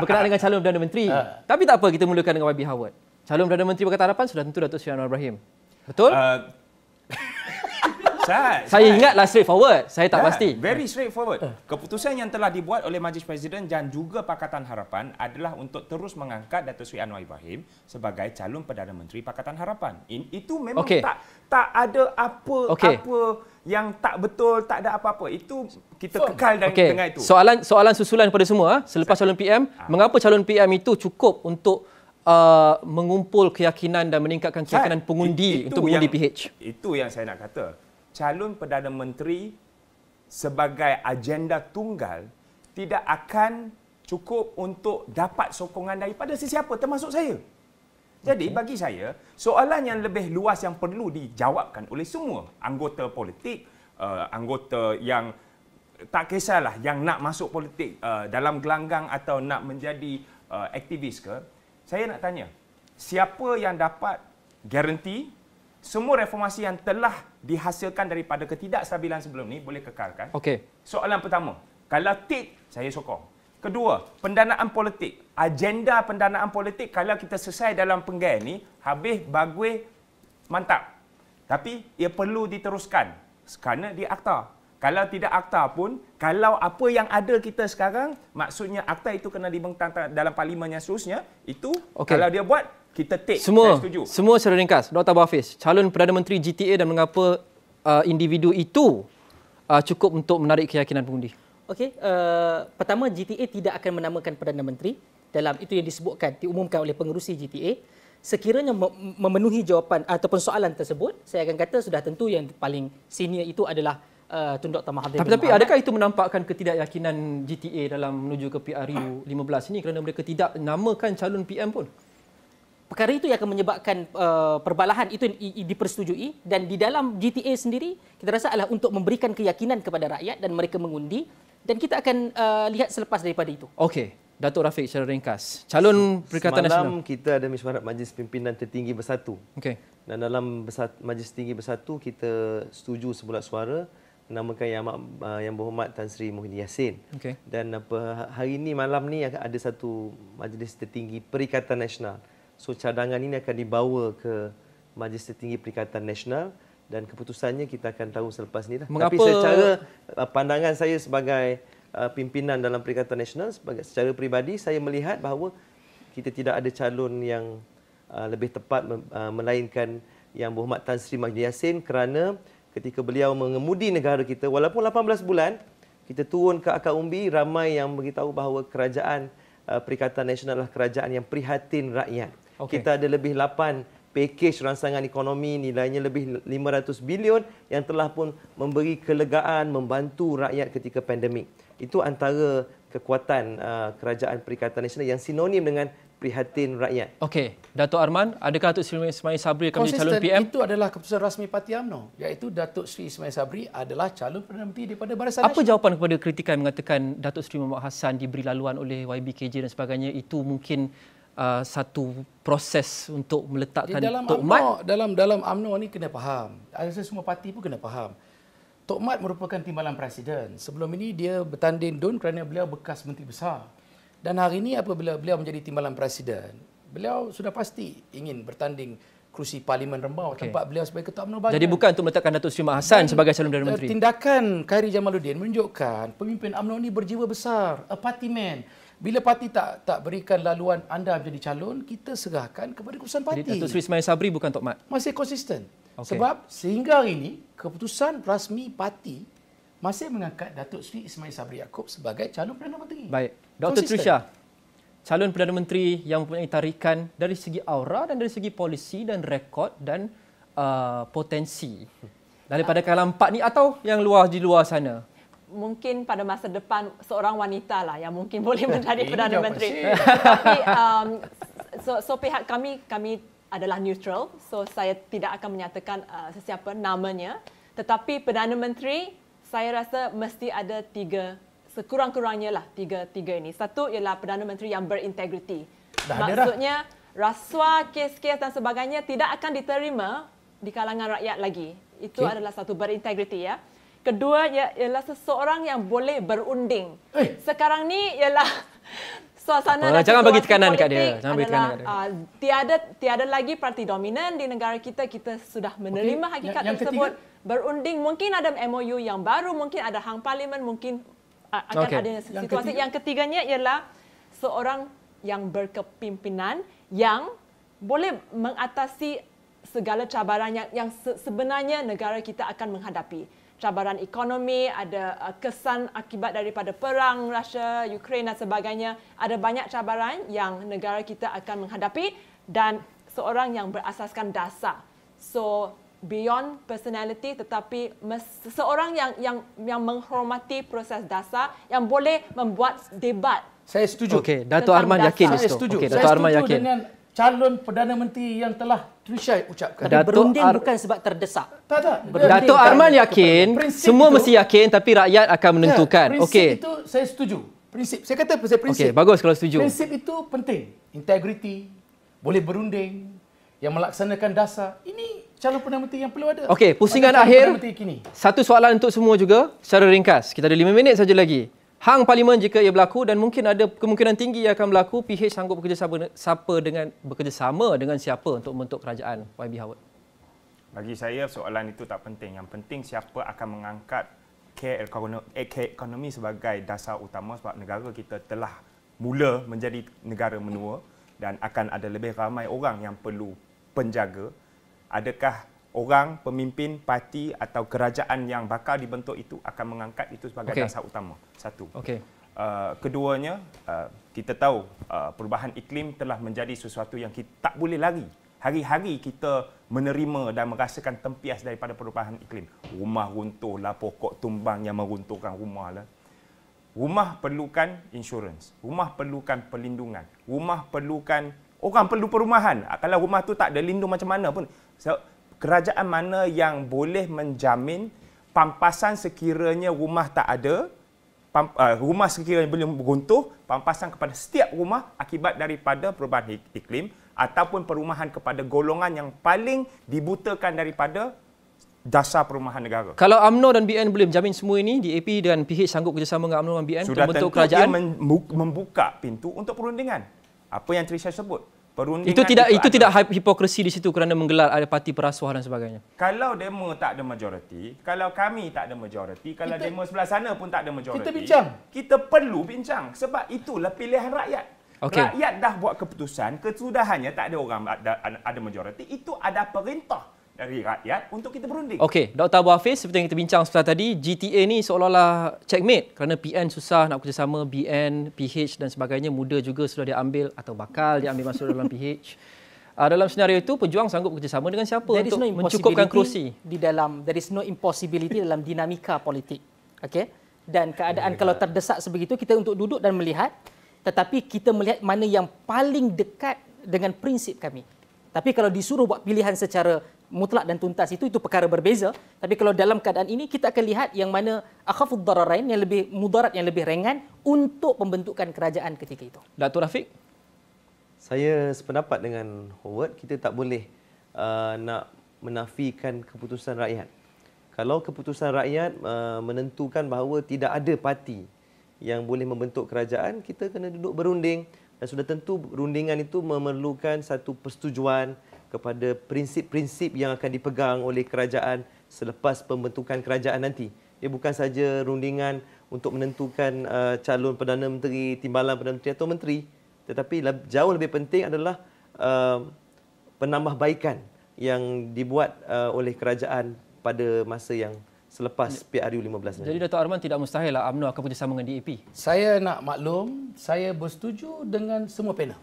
S1: berkenaan dengan calon Perdana Menteri. Tapi tak apa, kita mulakan dengan YB Howard. Calon Perdana Menteri Pakatan Harapan sudah tentu Datuk Seri Anwar Ibrahim. Betul? Saya ingatlah straightforward. Saya tak pasti.
S3: Very straightforward. Keputusan yang telah dibuat oleh Majlis Presiden dan juga Pakatan Harapan adalah untuk terus mengangkat Datuk Seri Anwar Ibrahim sebagai calon Perdana Menteri Pakatan Harapan. Itu memang tak ada apa yang tak betul, tak ada apa-apa. Itu kita kekal dengan itu.
S1: Soalan susulan kepada semua. Selepas calon PM, mengapa calon PM itu cukup untuk mengumpul keyakinan dan meningkatkan keyakinan pengundi untuk mengundi PH?
S3: Itu yang saya nak kata. Calon Perdana Menteri sebagai agenda tunggal tidak akan cukup untuk dapat sokongan daripada sesiapa termasuk saya. Jadi bagi saya, soalan yang lebih luas yang perlu dijawabkan oleh semua anggota politik, anggota yang tak kisahlah yang nak masuk politik dalam gelanggang atau nak menjadi aktivis ke, saya nak tanya, siapa yang dapat garanti semua reformasi yang telah dihasilkan daripada ketidakstabilan sebelum ni boleh kekalkan?
S1: Okey.
S3: Soalan pertama, kalau tik, saya sokong. Kedua, pendanaan politik. Agenda pendanaan politik kalau kita selesai dalam penggai ni, habis, bagus, mantap. Tapi ia perlu diteruskan kerana dia akta. Kalau tidak akta pun, kalau apa yang ada kita sekarang, maksudnya akta itu kena dibentang dalam parlimen yang seterusnya, itu kalau dia buat, kita take. Saya setuju.
S1: Semua secara ringkas. Dr. Abu Hafiz, calon Perdana Menteri GTA dan mengapa individu itu cukup untuk menarik keyakinan pengundi?
S5: Okey, pertama GTA tidak akan menamakan Perdana Menteri dalam itu yang disebutkan, diumumkan oleh pengerusi GTA. Sekiranya memenuhi jawapan ataupun soalan tersebut, saya akan kata sudah tentu yang paling senior itu adalah Tun Dr. Mahathir.
S1: Tapi adakah itu menampakkan ketidakyakinan GTA dalam menuju ke PRU 15 ini kerana mereka tidak namakan calon PM pun?
S5: Perkara itu yang akan menyebabkan perbalahan itu dipersetujui, dan di dalam GTA sendiri kita rasa adalah untuk memberikan keyakinan kepada rakyat dan mereka mengundi, dan kita akan lihat selepas daripada itu.
S1: Okey, Datuk Rafiq secara ringkas. Calon Perikatan Nasional.
S6: Semalam kita ada mesyuarat Majlis Pimpinan Tertinggi Bersatu.
S1: Okey.
S6: Dan dalam Majlis Tinggi Bersatu kita setuju sebulat suara menamakan Yang Berhormat Tan Sri Muhyiddin Yassin.
S1: Okey.
S6: Dan hari ini malam ni ada satu Majlis Tertinggi Perikatan Nasional. So cadangan ini akan dibawa ke Majlis Tertinggi Perikatan Nasional dan keputusannya kita akan tahu selepas ini.
S1: Mengapa?
S6: Tapi secara pandangan saya sebagai pimpinan dalam Perikatan Nasional, secara peribadi saya melihat bahawa kita tidak ada calon yang lebih tepat melainkan Yang Berhormat Tan Sri Muhyiddin Yassin, kerana ketika beliau mengemudi negara kita, walaupun 18 bulan, kita turun ke akar umbi, ramai yang beritahu bahawa kerajaan Perikatan Nasional adalah kerajaan yang prihatin rakyat. Okay. Kita ada lebih 8 pakej rangsangan ekonomi nilainya lebih 500 bilion yang telah pun memberi kelegaan, membantu rakyat ketika pandemik. Itu antara kekuatan kerajaan Perikatan Nasional yang sinonim dengan prihatin rakyat.
S1: Okey, Datuk Arman, adakah Datuk Sri Ismail Sabri akan menjadi calon PM?
S2: Itu adalah keputusan rasmi Parti UMNO, iaitu Datuk Sri Ismail Sabri adalah calon Perdana Menteri daripada Barisan Nasional.
S1: Apa jawapan kepada kritikan yang mengatakan Datuk Seri Mohamed Hassan diberi laluan oleh YBKJ dan sebagainya, itu mungkin satu proses untuk meletakkan Tok Mat?
S2: Dalam UMNO ni kena faham. Asal semua parti pun kena faham. Tok Mat merupakan timbalan Presiden. Sebelum ini dia bertanding DUN kerana beliau bekas Menteri Besar. Dan hari ini apabila beliau menjadi timbalan Presiden, beliau sudah pasti ingin bertanding kerusi Parlimen Rembau tempat beliau sebagai Ketua UMNO Bahagian.
S1: Jadi bukan untuk meletakkan Datuk Seri Mohamed Hassan sebagai calon Perdana Menteri.
S2: Tindakan Khairi Jamaluddin menunjukkan pemimpin UMNO ni berjiwa besar, a party man. Bila parti tak berikan laluan anda menjadi calon, kita serahkan kepada keputusan parti.
S1: Jadi Datuk Seri Ismail Sabri bukan Tok Mat?
S2: Masih konsisten.
S1: Okay.
S2: Sebab sehingga hari ini, keputusan rasmi parti masih mengangkat Datuk Seri Ismail Sabri Yaakob sebagai calon Perdana Menteri.
S1: Baik. Dr. Trisha, calon Perdana Menteri yang mempunyai tarikan dari segi aura dan dari segi polisi dan rekod dan potensi daripada kalangan empat ni atau yang di luar sana?
S4: Mungkin pada masa depan seorang wanita lah yang mungkin boleh menjadi Perdana Menteri. Tapi so pihak kami adalah neutral. So saya tidak akan menyatakan sesiapa namanya. Tetapi Perdana Menteri saya rasa mesti ada sekurang-kurangnya lah tiga ini. Satu ialah Perdana Menteri yang berintegriti. Maksudnya rasuah, kes-kes dan sebagainya tidak akan diterima di kalangan rakyat lagi. Itu adalah satu berintegriti ya. Kedua ialah seseorang yang boleh berunding. Sekarang ni ialah suasana dan
S1: jangan bagi tekanan kat
S4: dia.
S1: Jangan bagi tekanan kat
S4: dia. Tiada lagi parti dominan di negara kita. Kita sudah menerima hakikat yang tersebut. Berunding, mungkin ada MOU yang baru, mungkin ada hang parlimen, mungkin akan ada situasi. Yang ketiganya ialah seorang yang berkepimpinan yang boleh mengatasi segala cabaran yang sebenarnya negara kita akan menghadapi. Cabaran ekonomi, ada kesan akibat daripada perang Rusia, Ukraine dan sebagainya. Ada banyak cabaran yang negara kita akan menghadapi dan seorang yang berasaskan dasar. So, beyond personality, tetapi seseorang yang menghormati proses dasar, yang boleh membuat debat.
S2: Saya setuju.
S1: Okey, Dato' Arman yakin di
S2: Saya
S1: situ.
S2: setuju.
S1: Okey,
S2: Saya
S1: Dato' Arman
S2: setuju
S1: yakin.
S2: dengan calon Perdana Menteri yang telah Trisha ucapkan.
S1: Dato'
S5: Berunding bukan sebab terdesak.
S2: Tak.
S1: Dato' Arman yakin,
S2: Prinsip
S1: semua
S2: itu-
S1: mesti yakin tapi rakyat akan menentukan.
S2: Prinsip
S1: Okey.
S2: itu saya setuju. Prinsip. Saya kata prinsip.
S1: Okey, bagus kalau setuju.
S2: Prinsip itu penting. Integriti, boleh berunding, yang melaksanakan dasar. Ini calon Perdana Menteri yang perlu ada.
S1: Okey, pusingan
S2: Pada calon
S1: akhir.
S2: Perdana Menteri kini.
S1: Satu soalan untuk semua juga secara ringkas. Kita ada 5 minit saja lagi. Hang Parlimen jika ia berlaku dan mungkin ada kemungkinan tinggi ia akan berlaku, PH sanggup bekerjasama dengan siapa untuk membentuk kerajaan? YB Howard.
S3: Bagi saya soalan itu tak penting. Yang penting siapa akan mengangkat care ekonomi sebagai dasar utama, sebab negara kita telah mula menjadi negara menua dan akan ada lebih ramai orang yang perlu penjaga. Adakah orang, pemimpin, parti atau kerajaan yang bakal dibentuk itu akan mengangkat itu sebagai dasar utama? Satu.
S1: Okey.
S3: Keduanya, kita tahu perubahan iklim telah menjadi sesuatu yang kita tak boleh lari. Hari-hari kita menerima dan merasakan tempias daripada perubahan iklim. Rumah runtuhlah, pokok tumbang yang meruntuhkan rumah lah. Rumah perlukan insurans. Rumah perlukan perlindungan. Rumah perlukan, orang perlu perumahan. Kalau rumah tu tak ada lindung macam mana pun. Kerajaan mana yang boleh menjamin pampasan sekiranya rumah tak ada, rumah sekiranya belum runtuh, pampasan kepada setiap rumah akibat daripada perubahan iklim ataupun perumahan kepada golongan yang paling dibutakan daripada dasar perumahan negara.
S1: Kalau UMNO dan BN boleh menjamin semua ini, DAP dan PH sanggup bekerjasama dengan UMNO dan BN untuk
S3: Sudah
S1: membentuk
S3: tentu
S1: kerajaan?
S3: dia membuka pintu untuk perundingan. Apa yang Trisha sebut. Perundingan
S1: Itu tidak hipokrasi di situ kerana menggelar ada parti perasuah dan sebagainya.
S3: Kalau demo tak ada majoriti, kalau kami tak ada majoriti, kalau demo sebelah sana pun tak ada majoriti,
S2: kita bincang.
S3: Kita perlu bincang sebab itulah pilihan rakyat.
S1: Okey.
S3: Rakyat dah buat keputusan, kesudahannya tak ada orang ada majoriti, itu ada perintah dari rakyat untuk kita berunding.
S1: Okey, Dr. Abu Hafiz, seperti yang kita bincang sebentar tadi, GTA ni seolah-olah checkmate kerana PN susah nak bekerjasama, BN, PH dan sebagainya, muda juga sudah diambil atau bakal diambil masuk dalam PH. Dalam senario itu, pejuang sanggup bekerjasama dengan siapa
S5: There is
S1: untuk
S5: no
S1: mencukupkan
S5: impossibility
S1: kerusi?
S5: there is no impossibility dalam dinamika politik. Okey? Dan keadaan kalau terdesak sebegitu, kita untuk duduk dan melihat, tetapi kita melihat mana yang paling dekat dengan prinsip kami. Tapi kalau disuruh buat pilihan secara mutlak dan tuntas itu perkara berbeza. Tapi kalau dalam keadaan ini kita akan lihat yang mana akhafud dararain, yang lebih mudarat, yang lebih ringan untuk pembentukan kerajaan ketika itu.
S1: Datuk Rafiq?
S6: Saya sependapat dengan Howard, kita tak boleh nak menafikan keputusan rakyat. Kalau keputusan rakyat menentukan bahawa tidak ada parti yang boleh membentuk kerajaan, kita kena duduk berunding. Dan sudah tentu rundingan itu memerlukan satu persetujuan kepada prinsip-prinsip yang akan dipegang oleh kerajaan selepas pembentukan kerajaan nanti. Dia bukan saja rundingan untuk menentukan calon Perdana Menteri, timbalan Perdana Menteri atau menteri. Tetapi jauh lebih penting adalah penambahbaikan yang dibuat oleh kerajaan pada masa yang selepas PRU 15 nanti.
S1: Jadi Datuk Arman tidak mustahil lah UMNO akan bekerjasama dengan DAP?
S2: Saya nak maklum, saya bersetuju dengan semua panel.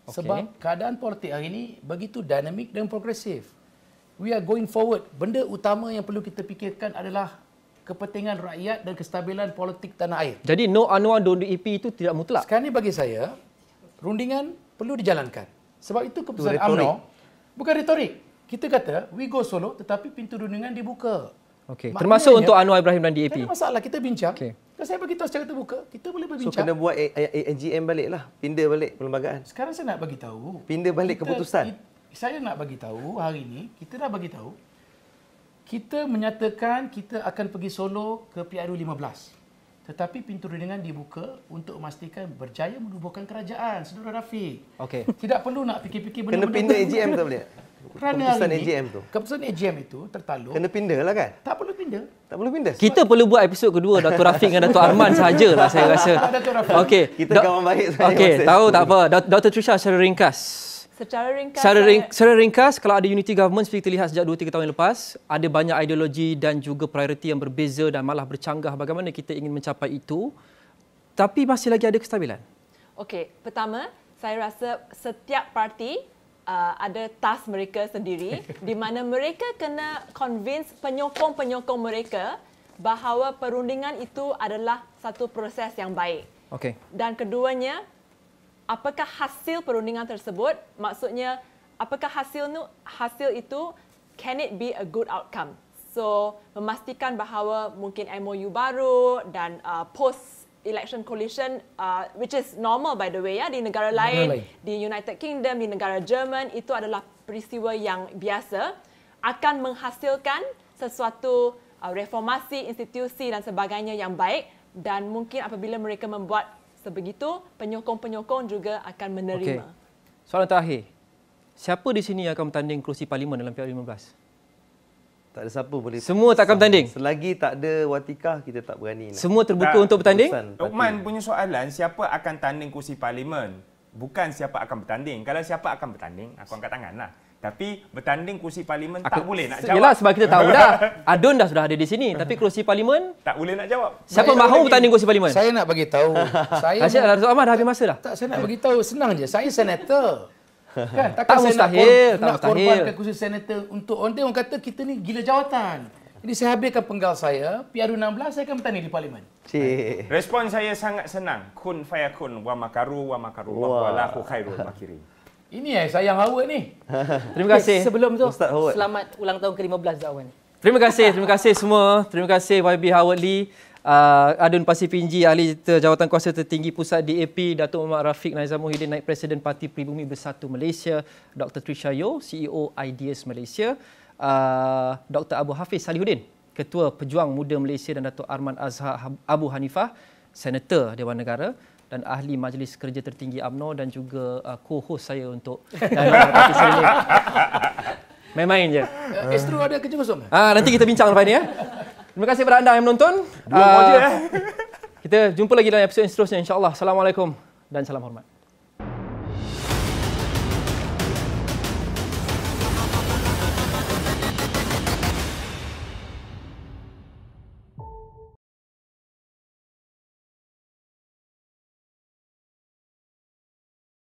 S1: Okey.
S2: Sebab keadaan politik hari ini begitu dinamik dan progresif. We are going forward. Benda utama yang perlu kita fikirkan adalah kepentingan rakyat dan kestabilan politik tanah air.
S1: Jadi no UNWA do DAP itu tidak mutlak?
S2: Sekarang ni bagi saya, rundingan perlu dijalankan. Sebab itu keputusan
S6: Itu retorik.
S2: UMNO bukan retorik. Kita kata, we go solo tetapi pintu rundingan dibuka.
S1: Okey.
S2: Maknanya,
S1: Termasuk untuk Anwar Ibrahim dan DAP?
S2: Tak ada masalah, kita bincang.
S1: Okey.
S2: Kalau saya beritahu secara terbuka, kita boleh
S6: So
S2: berbincang.
S6: kena buat AGM balik lah, pindah balik perlembagaan.
S2: Sekarang saya nak bagi tahu.
S6: Pindah balik keputusan.
S2: Saya nak bagi tahu hari ini, kita dah bagi tahu. Kita menyatakan kita akan pergi solo ke PRU 15. Tetapi pintu rundingan dibuka untuk memastikan berjaya menubuhkan kerajaan, Saudara Rafiq.
S1: Okey.
S2: Tidak perlu nak fikir-fikir
S6: Kena
S2: benda-benda
S6: pindah
S2: tu.
S6: AGM tak boleh?
S2: Kerana
S6: Keputusan
S2: hari ini,
S6: AGM tu.
S2: keputusan AGM itu tertaluk.
S6: Kena pindah lah kan?
S2: Tak perlu pindah.
S6: Tak perlu pindah.
S1: Kita perlu buat episod kedua Datuk Rafiq dengan Datuk Arman sahajalah saya rasa.
S2: Datuk Rafiq.
S1: Okey.
S6: Kita kawan baik saya.
S1: Okey,
S6: masa
S1: tahu
S6: itu.
S1: tak apa. Dr. Trisha secara ringkas. Secara ringkas, kalau ada unity government seperti kita lihat sejak 2-3 tahun yang lepas, ada banyak ideologi dan juga prioriti yang berbeza dan malah bercanggah bagaimana kita ingin mencapai itu. Tapi masih lagi ada kestabilan.
S4: Okey, pertama, saya rasa setiap parti ada task mereka sendiri di mana mereka kena convince penyokong-penyokong mereka bahawa perundingan itu adalah satu proses yang baik.
S1: Okey.
S4: Dan keduanya, apakah hasil perundingan tersebut, maksudnya apakah hasil itu can it be a good outcome? So, memastikan bahawa mungkin MOU baru dan post-election coalition, which is normal by the way, ya, di negara lain, di United Kingdom, di negara Jerman, itu adalah peristiwa yang biasa, akan menghasilkan sesuatu reformasi institusi dan sebagainya yang baik, dan mungkin apabila mereka membuat sebegitu, penyokong-penyokong juga akan menerima.
S1: Okey. Soalan terakhir. Siapa di sini yang akan bertanding kerusi parlimen dalam PRU15?
S6: Tak ada siapa boleh.
S1: Semua tak akan bertanding?
S6: Selagi tak ada watikah, kita tak berani.
S1: Semua terbuka untuk bertanding?
S3: Luqman punya soalan, siapa akan tanding kursi parlimen? Bukan siapa akan bertanding. Kalau siapa akan bertanding, aku angkat tangan lah. Tapi bertanding kursi parlimen tak boleh nak jawab.
S1: Yelah, sebab kita tahu dah. Adun dah sudah ada di sini. Tapi kursi parlimen?
S3: Tak boleh nak jawab.
S1: Siapa mahu bertanding kursi parlimen?
S2: Saya nak bagi tahu.
S1: Asyik, Datuk Ahmad dah habis masa dah.
S2: Tak, saya nak bagi tahu, senang je. Saya senator. Kan,
S1: Tak mustahil, tak
S2: nak
S1: mustahil.
S2: korbankan kursi senator untuk orang kata kita ni gila jawatan. Jadi saya habiskan penggal saya, PRU16 saya akan bertanding di parlimen.
S6: Cik.
S3: Respon saya sangat senang. Kun fayakun wa makaru wa wallahu khairul makirin.
S2: Ini sayang Howard ni.
S1: Terima kasih.
S5: Sebelum tu,
S6: Ustaz Howard.
S5: selamat ulang tahun ke-15 Zawan.
S1: Terima kasih semua. Terima kasih YB Howard Lee, Adun Pasir Pinji, Ahli Jawatan Kuasa Tertinggi Pusat DAP, Datuk Muhammad Rafiq Naizam Muhyiddin, Naib Presiden Parti Pribumi Bersatu Malaysia, Dr. Trisha Yeoh, CEO Ideas Malaysia, Dr. Abu Hafiz Salihuddin, Ketua Pejuang Muda Malaysia, dan Datuk Arman Azhar Abu Hanifah, Senator Dewan Negara, dan Ahli Majlis Kerja Tertinggi UMNO, dan juga co-host saya untuk Parti Selidik. Main-main je.
S2: Astro ada kerja kosong?
S1: Nanti kita bincang lepas ni ya. Terima kasih kepada anda yang menonton.
S3: Belum je.
S1: Kita jumpa lagi dalam episod yang seterusnya, insya-Allah. Assalamualaikum dan salam hormat.